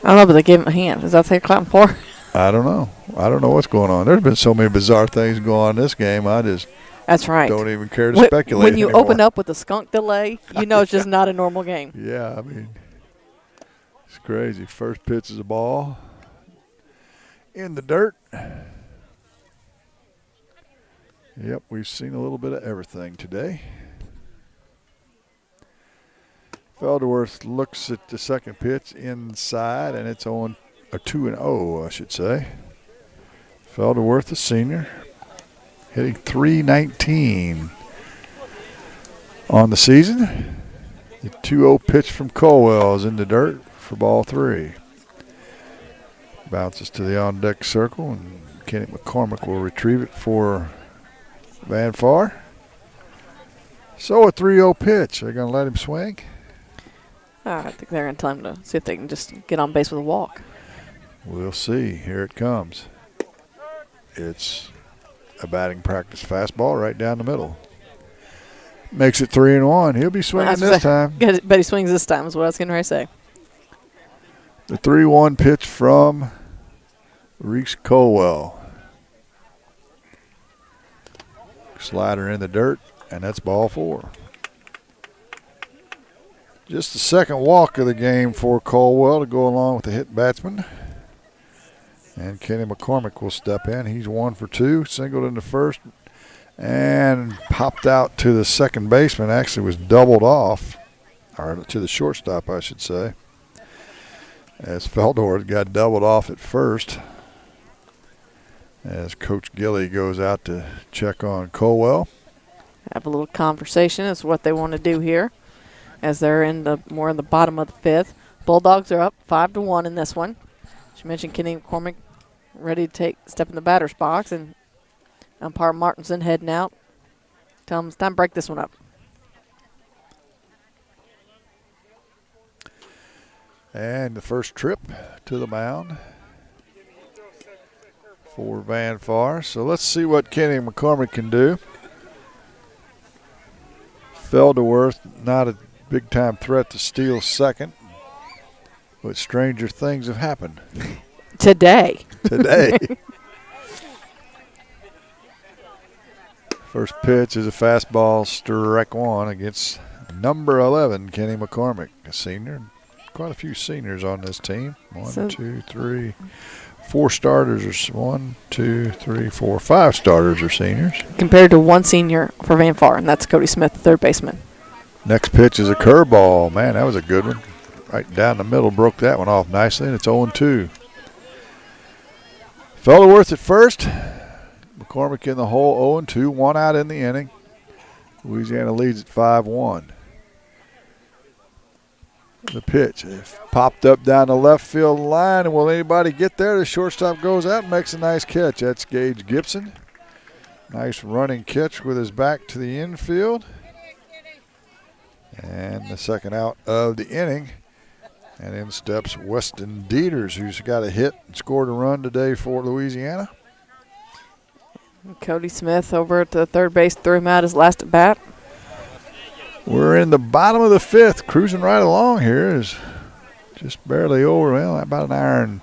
I don't know, but they gave him a hand. Is that what they're clapping for? I don't know. I don't know what's going on. There's been so many bizarre things going on in this game. That's right. Don't even care to speculate When you anymore. open up with a skunk delay, you know it's just not a normal game. Yeah, I mean, it's crazy. First pitch is a ball in the dirt. Yep, we've seen a little bit of everything today. Felderworth looks at the second pitch inside, and it's on a 2-0, I should say. Felderworth, the senior, hitting .319 on the season. The 2-0 pitch from Colwell is in the dirt for ball 3. Bounces to the on-deck circle, and Kenny McCormick will retrieve it for Van Far. So a 3-0 pitch. They're going to let him swing? I think they're going to tell him to see if they can just get on base with a walk. We'll see. Here it comes. It's a batting practice fastball right down the middle. Makes it 3-1. He'll be swinging this time. But he swings this time is what I was going to say. The 3-1 pitch from Reese Colwell. Slider in the dirt, and that's ball 4. Just the second walk of the game for Colwell to go along with the hit batsman. And Kenny McCormick will step in. He's 1 for 2, singled in the first, and popped out to the second baseman. Actually was doubled off, or to the shortstop, I should say, as Felderworth got doubled off at first. As Coach Gilly goes out to check on Colwell. Have a little conversation is what they want to do here, as they're more in the bottom of the 5th. Bulldogs are up 5-1 in this one. As you mentioned, Kenny McCormick ready to step in the batter's box, and umpire Martinson heading out. Tell him it's time to break this one up. And the first trip to the mound for Van Far. So let's see what Kenny McCormick can do. Felderworth, not a big-time threat to steal second, but stranger things have happened. Today. First pitch is a fastball, strike 1 against number 11, Kenny McCormick, a senior. Quite a few seniors on this team. 1, 2, 3, 4 starters are 1, 2, 3, 4, 5 starters are seniors. Compared to 1 senior for Van Far, and that's Cody Smith, the third baseman. Next pitch is a curveball. Man, that was a good one. Right down the middle, broke that one off nicely, and it's 0-2. Felderworth at first. McCormick in the hole, 0-2, 1 out in the inning. Louisiana leads at 5-1. The pitch popped up down the left field line, and will anybody get there? The shortstop goes out and makes a nice catch. That's Gage Gibson. Nice running catch with his back to the infield. And the second out of the inning. And in steps Weston Dieters, who's got a hit and scored a run today for Louisiana. Cody Smith over at the third base threw him out his last at bat. We're in the bottom of the 5th, cruising right along here. Is just barely over, well, about an hour and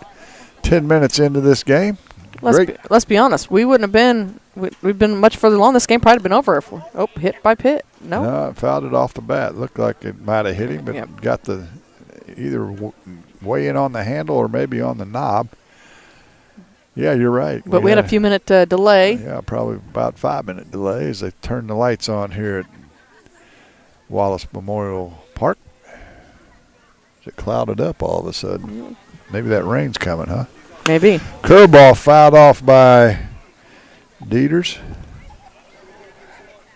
10 minutes into this game. Let's be honest. We wouldn't have been. We've been much further along. This game probably been over if hit by pit. No, it fouled it off the bat. Looked like it might have hit him, but got the either way in on the handle or maybe on the knob. Yeah, you're right. But we had a few minute delay. Yeah, probably about 5-minute delay as they turned the lights on here at Wallace Memorial Park. It clouded up all of a sudden. Maybe that rain's coming, huh? Maybe. Curveball fouled off by Dieters.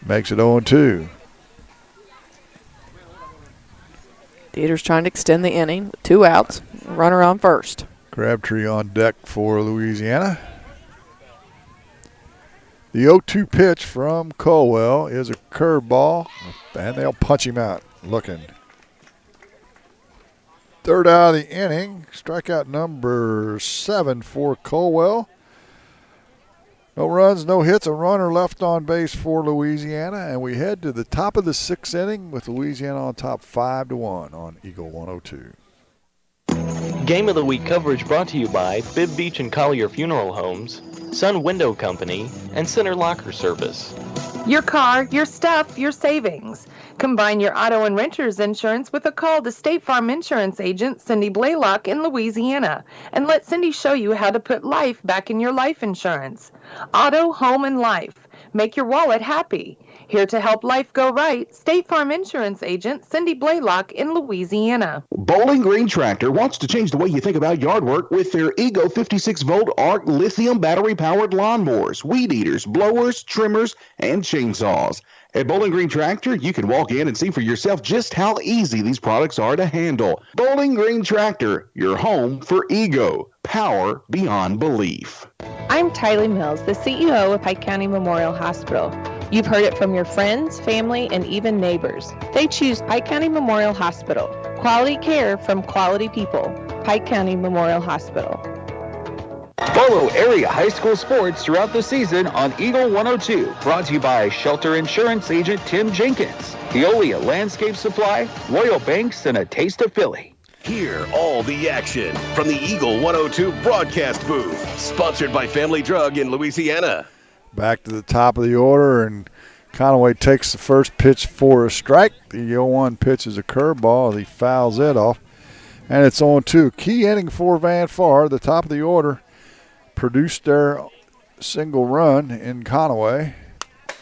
Makes it 0-2. Dieter's trying to extend the inning. 2 outs. Runner on first. Crabtree on deck for Louisiana. The 0-2 pitch from Colwell is a curveball, and they'll punch him out. Looking. Third out of the inning. Strikeout number 7 for Colwell. No runs, no hits, a runner left on base for Louisiana, and we head to the top of the 6th inning with Louisiana on top 5-1 on Eagle 102. Game of the Week coverage brought to you by Bibb Beach and Collier Funeral Homes, Sun Window Company, and Center Locker Service. Your car, your stuff, your savings. Combine your auto and renter's insurance with a call to State Farm Insurance agent Cindy Blaylock in Louisiana, and let Cindy show you how to put life back in your life insurance. Auto, home, and life. Make your wallet happy. Here to help life go right, State Farm Insurance agent Cindy Blaylock in Louisiana. Bowling Green Tractor wants to change the way you think about yard work with their Ego 56-volt ARC lithium battery-powered lawnmowers, weed eaters, blowers, trimmers, and chainsaws. At Bowling Green Tractor, you can walk in and see for yourself just how easy these products are to handle. Bowling Green Tractor, your home for Ego. Power beyond belief. I'm Tylee Mills, the CEO of Pike County Memorial Hospital. You've heard it from your friends, family, and even neighbors. They choose Pike County Memorial Hospital. Quality care from quality people. Pike County Memorial Hospital. Follow area high school sports throughout the season on Eagle 102. Brought to you by Shelter Insurance agent Tim Jenkins, Veolia Landscape Supply, Royal Banks, and a taste of Philly. Hear all the action from the Eagle 102 broadcast booth. Sponsored by Family Drug in Louisiana. Back to the top of the order, and Conaway takes the first pitch for a strike. The 0-1 pitch is a curveball. He fouls it off, and it's 0-2. Key inning for Van Far, the top of the order. Produced their single run in Conaway,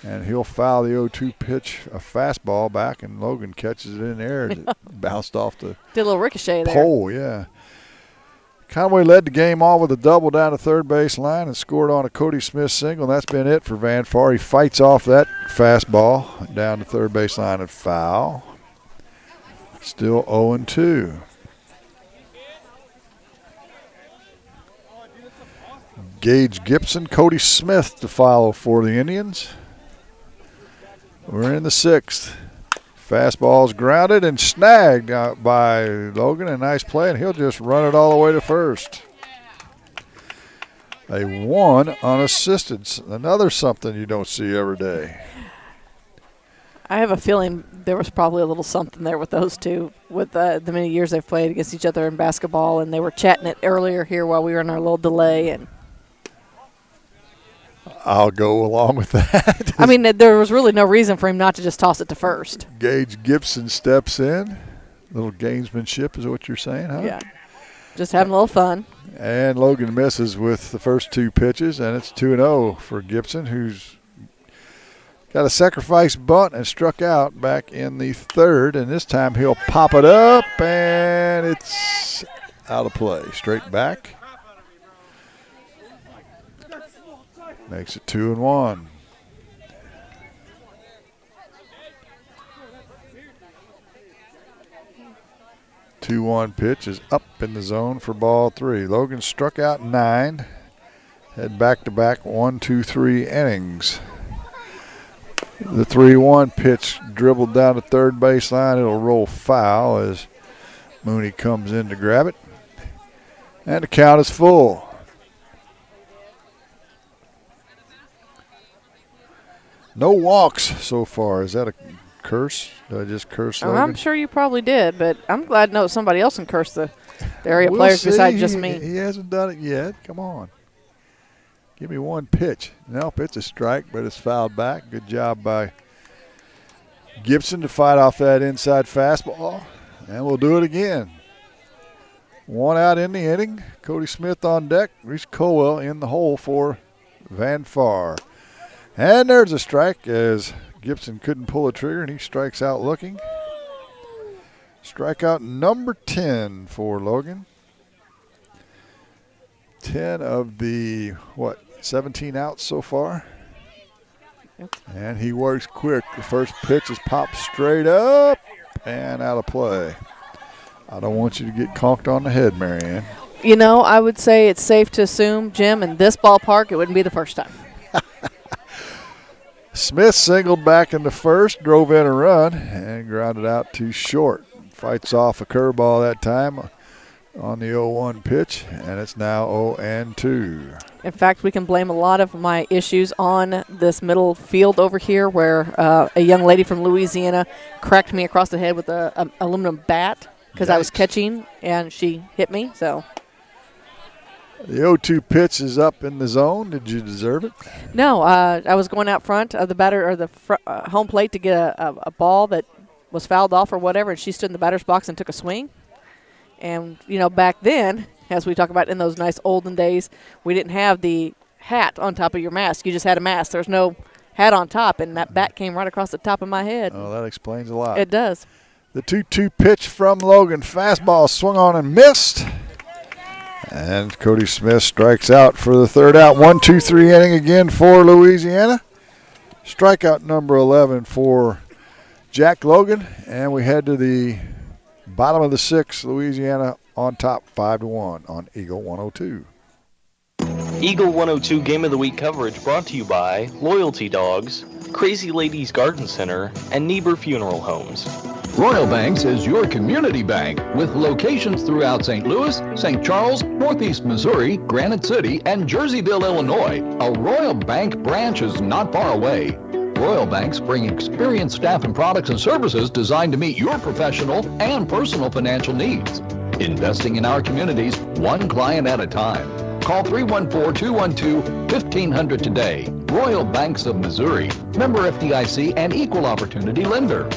and he'll foul the 0-2 pitch, a fastball back, and Logan catches it in there. It bounced off the Did a little ricochet there. pole, yeah. Conaway led the game off with a double down the third base line and scored on a Cody Smith single. That's been it for Van Far. He fights off that fastball down the third base line and foul. Still 0-2. Gage Gibson, Cody Smith to follow for the Indians. We're in the 6th. Fastball's grounded and snagged out by Logan. A nice play, and he'll just run it all the way to first. A 1 unassisted. Another something you don't see every day. I have a feeling there was probably a little something there with those two, with the many years they've played against each other in basketball, and they were chatting it earlier here while we were in our little delay. And I'll go along with that. I mean, there was really no reason for him not to just toss it to first. Gage Gibson steps in. Little gamesmanship is what you're saying, huh? Yeah. Just having a little fun. And Logan misses with the first 2 pitches, and it's 2-0 for Gibson, who's got a sacrifice bunt and struck out back in the 3rd. And this time he'll pop it up, and it's out of play. Straight back. Makes it 2-1. The 2-1 pitch is up in the zone for ball 3. Logan struck out 9. Had back-to-back 1, 2, 3 innings. The 3-1 pitch dribbled down the third baseline. It'll roll foul as Mooney comes in to grab it. And the count is full. No walks so far. Is that a curse? Did I just curse Logan? I'm sure you probably did, but I'm glad to know somebody else can curse the area We'll players see. besides just me. He hasn't done it yet. Come on. Give me 1 pitch. Nope, it's a strike, but it's fouled back. Good job by Gibson to fight off that inside fastball. And we'll do it again. 1 out in the inning. Cody Smith on deck. Reese Colwell in the hole for Van Far. And there's a strike as Gibson couldn't pull a trigger, and he strikes out looking. Strikeout number 10 for Logan. 10 of the, 17 outs so far? And he works quick. The first pitch is popped straight up and out of play. I don't want you to get conked on the head, Marianne. You know, I would say it's safe to assume, Jim, in this ballpark, it wouldn't be the first time. Smith singled back in the first, drove in a run, and grounded out too short. Fights off a curveball that time on the 0-1 pitch, and it's now 0-2. In fact, we can blame a lot of my issues on this middle field over here where a young lady from Louisiana cracked me across the head with an aluminum bat because I was catching, and she hit me. So the 0-2 pitch is up in the zone. Did you deserve it? No, I was going out front of the batter or the home plate to get a ball that was fouled off or whatever, and she stood in the batter's box and took a swing. And, you know, back then, as we talk about in those nice olden days, we didn't have the hat on top of your mask. You just had a mask. There was no hat on top, and that bat came right across the top of my head. Oh, that explains a lot. It does. The 2-2 pitch from Logan. Fastball swung on and missed. And Cody Smith strikes out for the third out. 1-2-3 inning again for Louisiana. Strikeout number 11 for Jack Logan. And we head to the bottom of the sixth. Louisiana on top 5-1 on Eagle 102. Eagle 102 Game of the Week coverage brought to you by Loyalty Dogs, Crazy Ladies Garden Center, and Niebuhr Funeral Homes. Royal Banks is your community bank with locations throughout St. Louis, St. Charles, Northeast Missouri, Granite City, and Jerseyville, Illinois. A Royal Bank branch is not far away. Royal Banks bring experienced staff and products and services designed to meet your professional and personal financial needs. Investing in our communities, one client at a time. Call 314-212-1500 today. Royal Banks of Missouri. Member FDIC and equal opportunity lender.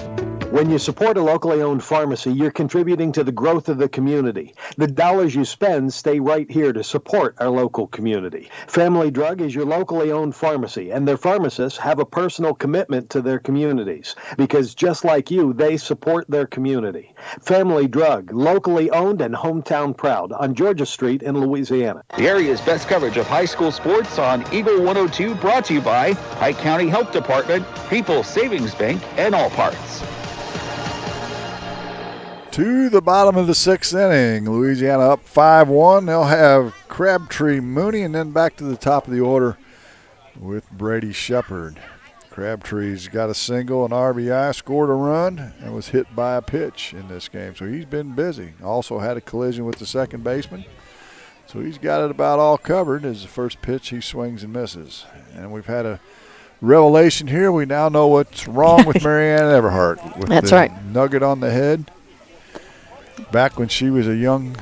When you support a locally owned pharmacy, you're contributing to the growth of the community. The dollars you spend stay right here to support our local community. Family Drug is your locally owned pharmacy, and their pharmacists have a personal commitment to their communities because just like you, they support their community. Family Drug, locally owned and hometown proud on Georgia Street in Louisiana. The area's best coverage of high school sports on Eagle 102 brought to you by Pike County Health Department, People's Savings Bank, and All Parts. To the bottom of the sixth inning, Louisiana up 5-1. They'll have Crabtree, Mooney, and then back to the top of the order with Brady Shepard. Crabtree's got a single, an RBI, scored a run, and was hit by a pitch in this game. So he's been busy. Also had a collision with the second baseman. So he's got it about all covered as the first pitch he swings and misses. And we've had a revelation here. We now know what's wrong with Marianne Everhart. With That's the right. nugget on the head. Back when she was a young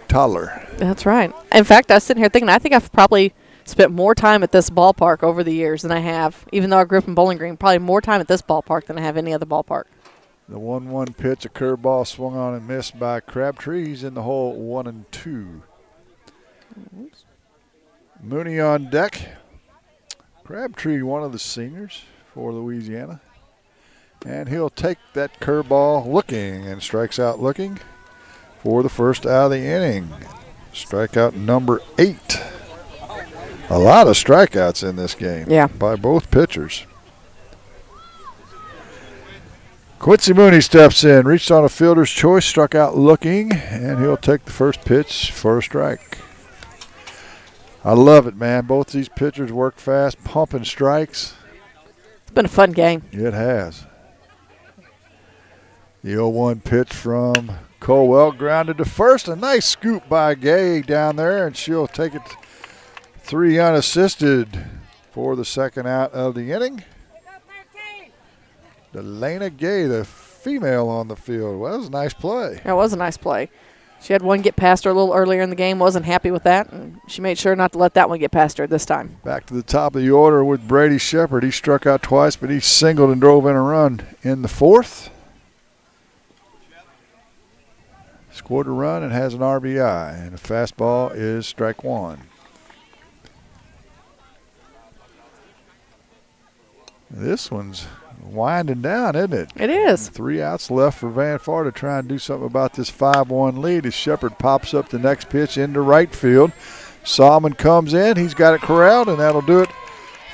toddler. That's right. In fact, I was sitting here thinking, I think I've probably spent more time at this ballpark over the years than I have, even though I grew up in Bowling Green, probably more time at this ballpark than I have any other ballpark. The 1-1 pitch, a curveball swung on and missed by Crabtree. He's in the hole 1-2. Mooney on deck. Crabtree, one of the seniors for Louisiana. And he'll take that curveball looking and strikes out looking for the first out of the inning. Strikeout number 8. A lot of strikeouts in this game by both pitchers. Quincy Mooney steps in, reached on a fielder's choice, struck out looking, and he'll take the first pitch for a strike. I love it, man. Both these pitchers work fast, pumping strikes. It's been a fun game. It has. The 0-1 pitch from Colwell grounded to first. A nice scoop by Gay down there, and she'll take it 3 unassisted for the second out of the inning. Delana Gay, the female on the field. Well, that was a nice play. That was a nice play. She had one get past her a little earlier in the game, wasn't happy with that, and she made sure not to let that one get past her this time. Back to the top of the order with Brady Shepard. He struck out twice, but he singled and drove in a run in the fourth. Scored a run and has an RBI, and a fastball is strike one. This one's winding down, isn't it? It is. 3 outs left for Van Far to try and do something about this 5-1 lead as Shepard pops up the next pitch into right field. Salmon comes in. He's got it corralled, and that'll do it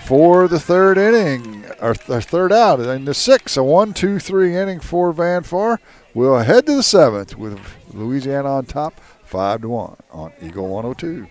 for the third inning, or third out in the sixth. A 1-2-3 inning for Van Far. We'll head to the seventh with Louisiana on top, 5-1 on Eagle 102.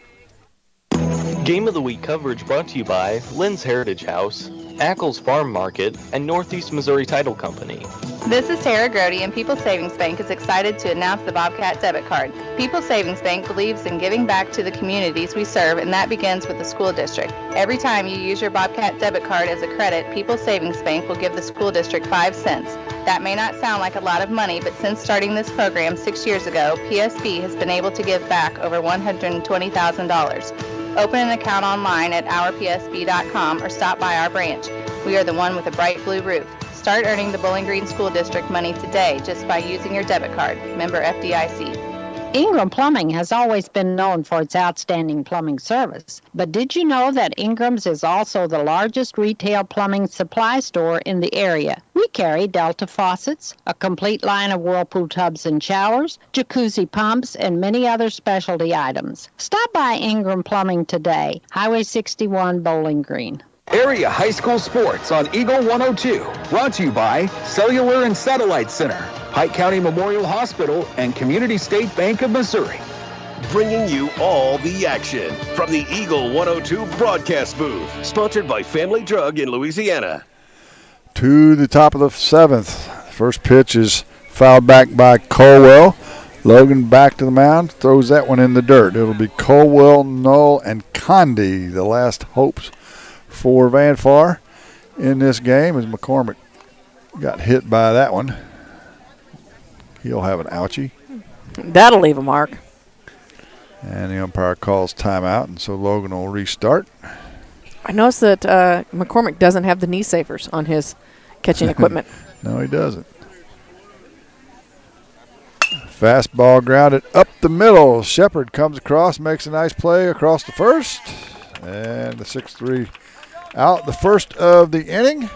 Game of the Week coverage brought to you by Lynn's Heritage House, Ackles Farm Market, and Northeast Missouri Title Company. This is Tara Grody, and People's Savings Bank is excited to announce the Bobcat debit card. People's Savings Bank believes in giving back to the communities we serve, and that begins with the school district. Every time you use your Bobcat debit card as a credit, People's Savings Bank will give the school district 5 cents. That may not sound like a lot of money, but since starting this program 6 years ago, PSB has been able to give back over $120,000. Open an account online at ourpsb.com or stop by our branch. We are the one with a bright blue roof. Start earning the Bowling Green School District money today just by using your debit card. Member FDIC. Ingram Plumbing has always been known for its outstanding plumbing service. But did you know that Ingram's is also the largest retail plumbing supply store in the area? We carry Delta faucets, a complete line of Whirlpool tubs and showers, jacuzzi pumps, and many other specialty items. Stop by Ingram Plumbing today, Highway 61, Bowling Green. Area high school sports on Eagle 102. Brought to you by Cellular and Satellite Center, Pike County Memorial Hospital, and Community State Bank of Missouri. Bringing you all the action from the Eagle 102 broadcast booth. Sponsored by Family Drug in Louisiana. To the top of the 7th. First pitch is fouled back by Colwell. Logan back to the mound, throws that one in the dirt. It'll be Colwell, Null, and Condi, the last hopes for Van Far in this game, as McCormick got hit by that one. He'll have an ouchie. That'll leave a mark. And the umpire calls timeout, and so Logan will restart. I noticed that McCormick doesn't have the knee savers on his catching equipment. No, he doesn't. Fastball grounded up the middle. Shepard comes across, makes a nice play across the first. And the 6-3 out, the first of the inning.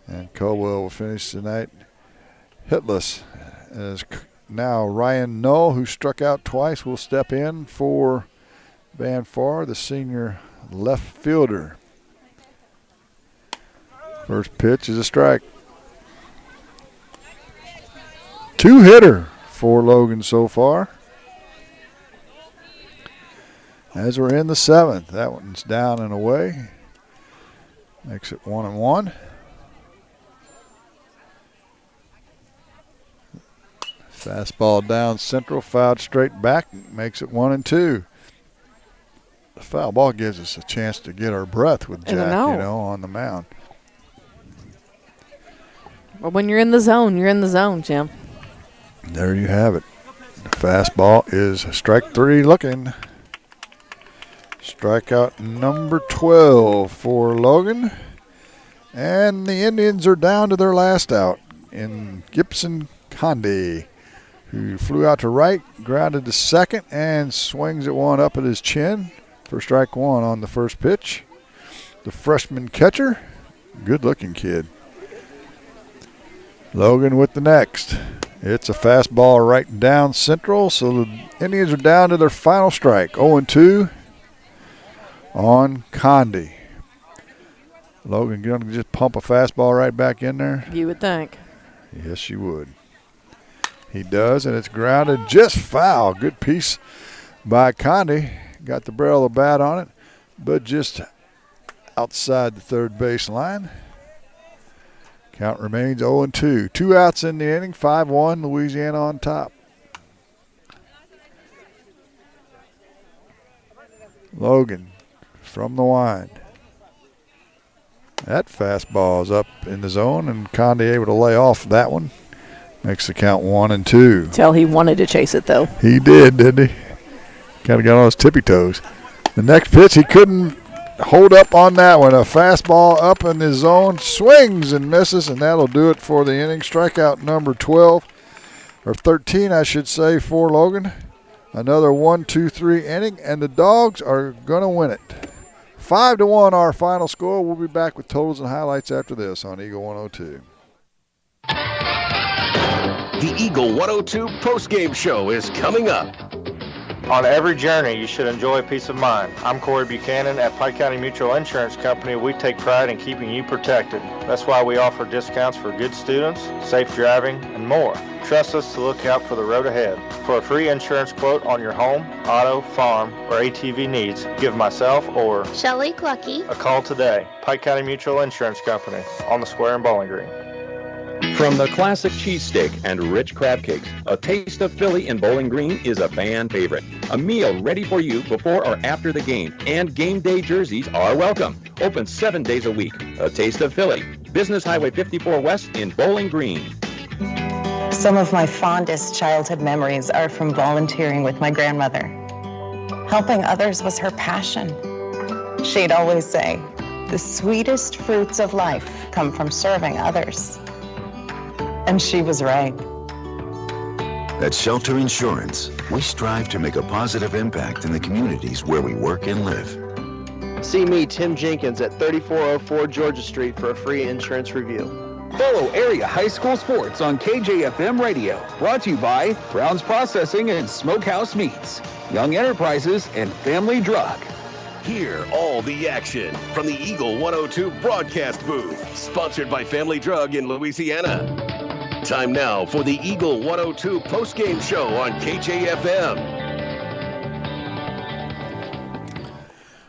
And Colwell will finish tonight hitless. As now Ryan Null, who struck out twice, will step in for Van Far, the senior left fielder. First pitch is a strike. Two-hitter for Logan so far. As we're in the 7th, that one's down and away. Makes it 1-1. Fastball down central, fouled straight back, makes it 1-2. The foul ball gives us a chance to get our breath with Jack, on the mound. Well, when you're in the zone, you're in the zone, Jim. There you have it. The fastball is strike 3 looking. Strikeout number 12 for Logan. And the Indians are down to their last out in Gibson Condi, who flew out to right, grounded to second, and swings at one up at his chin for strike 1 on the first pitch. The freshman catcher, good-looking kid. Logan with the next. It's a fastball right down central, so the Indians are down to their final strike, 0-2 on Condi. Logan going to just pump a fastball right back in there? You would think. Yes, you would. He does, and it's grounded just foul. Good piece by Condi. Got the barrel of the bat on it, but just outside the third base line. Count remains 0-2. 2 outs in the inning, 5-1, Louisiana on top. Logan from the wind. That fastball is up in the zone, and Condi able to lay off that one. Makes the count 1-2. Tell he wanted to chase it, though. He did, didn't he? Kind of got on his tippy toes. The next pitch, he couldn't hold up on that one. A fastball up in his zone, swings and misses, and that'll do it for the inning. Strikeout number 12, or 13, I should say, for Logan. Another 1-2-3 inning, and the Dogs are going to win it. 5-1 our final score. We'll be back with totals and highlights after this on Eagle 102. The Eagle 102 postgame show is coming up. On every journey, you should enjoy peace of mind. I'm Corey Buchanan. At Pike County Mutual Insurance Company, we take pride in keeping you protected. That's why we offer discounts for good students, safe driving, and more. Trust us to look out for the road ahead. For a free insurance quote on your home, auto, farm, or ATV needs, give myself or Shelley Clucky a call today. Pike County Mutual Insurance Company, on the square in Bowling Green. From the classic cheesesteak and rich crab cakes, a taste of Philly in Bowling Green is a fan favorite. A meal ready for you before or after the game, and game day jerseys are welcome. Open 7 days a week. A taste of Philly. Business Highway 54 West in Bowling Green. Some of my fondest childhood memories are from volunteering with my grandmother. Helping others was her passion. She'd always say, "The sweetest fruits of life come from serving others." And she was right. At Shelter Insurance, we strive to make a positive impact in the communities where we work and live. See me, Tim Jenkins, at 3404 Georgia Street for a free insurance review. Follow area high school sports on KJFM Radio. Brought to you by Brown's Processing and Smokehouse Meats, Young Enterprises, and Family Drug. Hear all the action from the Eagle 102 broadcast booth, sponsored by Family Drug in Louisiana. Time now for the Eagle 102 postgame show on KJFM.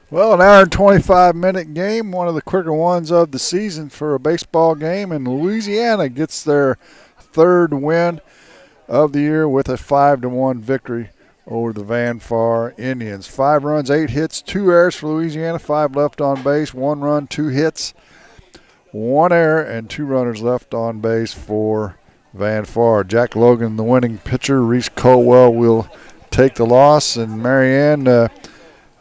Well, an hour and 25-minute game, one of the quicker ones of the season for a baseball game, and Louisiana gets their third win of the year with a 5-1 victory over the Van Far Indians. 5 runs, 8 hits, 2 errors for Louisiana, 5 left on base, 1 run, 2 hits, 1 error, and 2 runners left on base for Van Far. Jack Logan, the winning pitcher. Reese Colwell will take the loss. And Marianne, other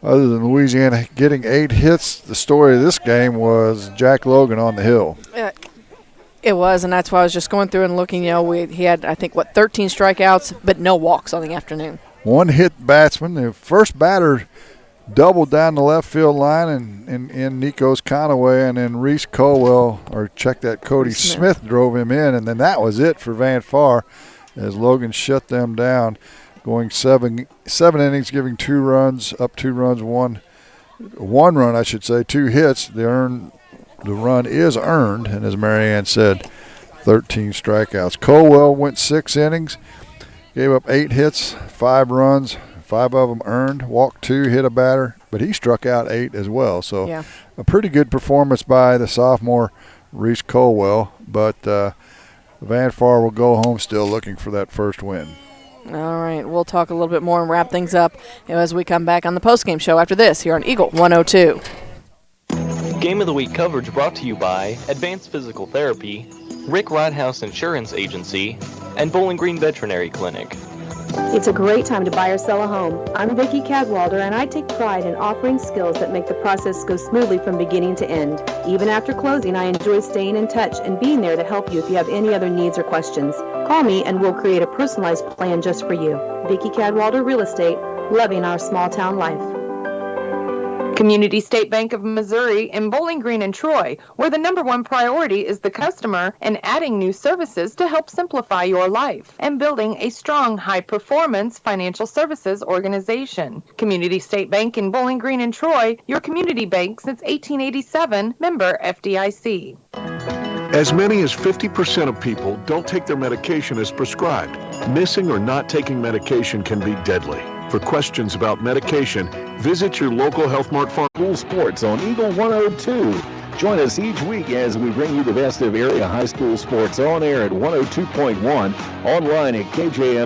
than Louisiana getting 8 hits, the story of this game was Jack Logan on the hill. It was, and that's why I was just going through and looking. He had, I think, 13 strikeouts, but no walks on the afternoon. 1 hit batsman. The first batter doubled down the left field line in Nikos Conaway, and then Reese Colwell, or check that, Cody Smith drove him in, and then that was it for Van Far as Logan shut them down, going 7 innings, giving 2 runs, up 2 runs, one run, I should say, 2 hits. The run is earned, and as Marianne said, 13 strikeouts. Colwell went 6 innings, gave up 8 hits, 5 runs, 5 of them earned, walked 2, hit a batter, but he struck out 8 as well. So a pretty good performance by the sophomore Reese Colwell, but Van Far will go home still looking for that first win. All right, we'll talk a little bit more and wrap things up as we come back on the postgame show after this here on Eagle 102. Game of the Week coverage brought to you by Advanced Physical Therapy, Rick Rodhouse Insurance Agency, and Bowling Green Veterinary Clinic. It's a great time to buy or sell a home. I'm Vicki Cadwalder, and I take pride in offering skills that make the process go smoothly from beginning to end. Even after closing, I enjoy staying in touch and being there to help you if you have any other needs or questions. Call me and we'll create a personalized plan just for you. Vicki Cadwalder Real Estate, loving our small town life. Community State Bank of Missouri in Bowling Green and Troy, where the #1 priority is the customer and adding new services to help simplify your life and building a strong, high-performance financial services organization. Community State Bank in Bowling Green and Troy, your community bank since 1887, member FDIC. As many as 50% of people don't take their medication as prescribed. Missing or not taking medication can be deadly. For questions about medication, visit your local Health Mart Farm. School sports on Eagle 102. Join us each week as we bring you the best of area high school sports on air at 102.1, online at KJF.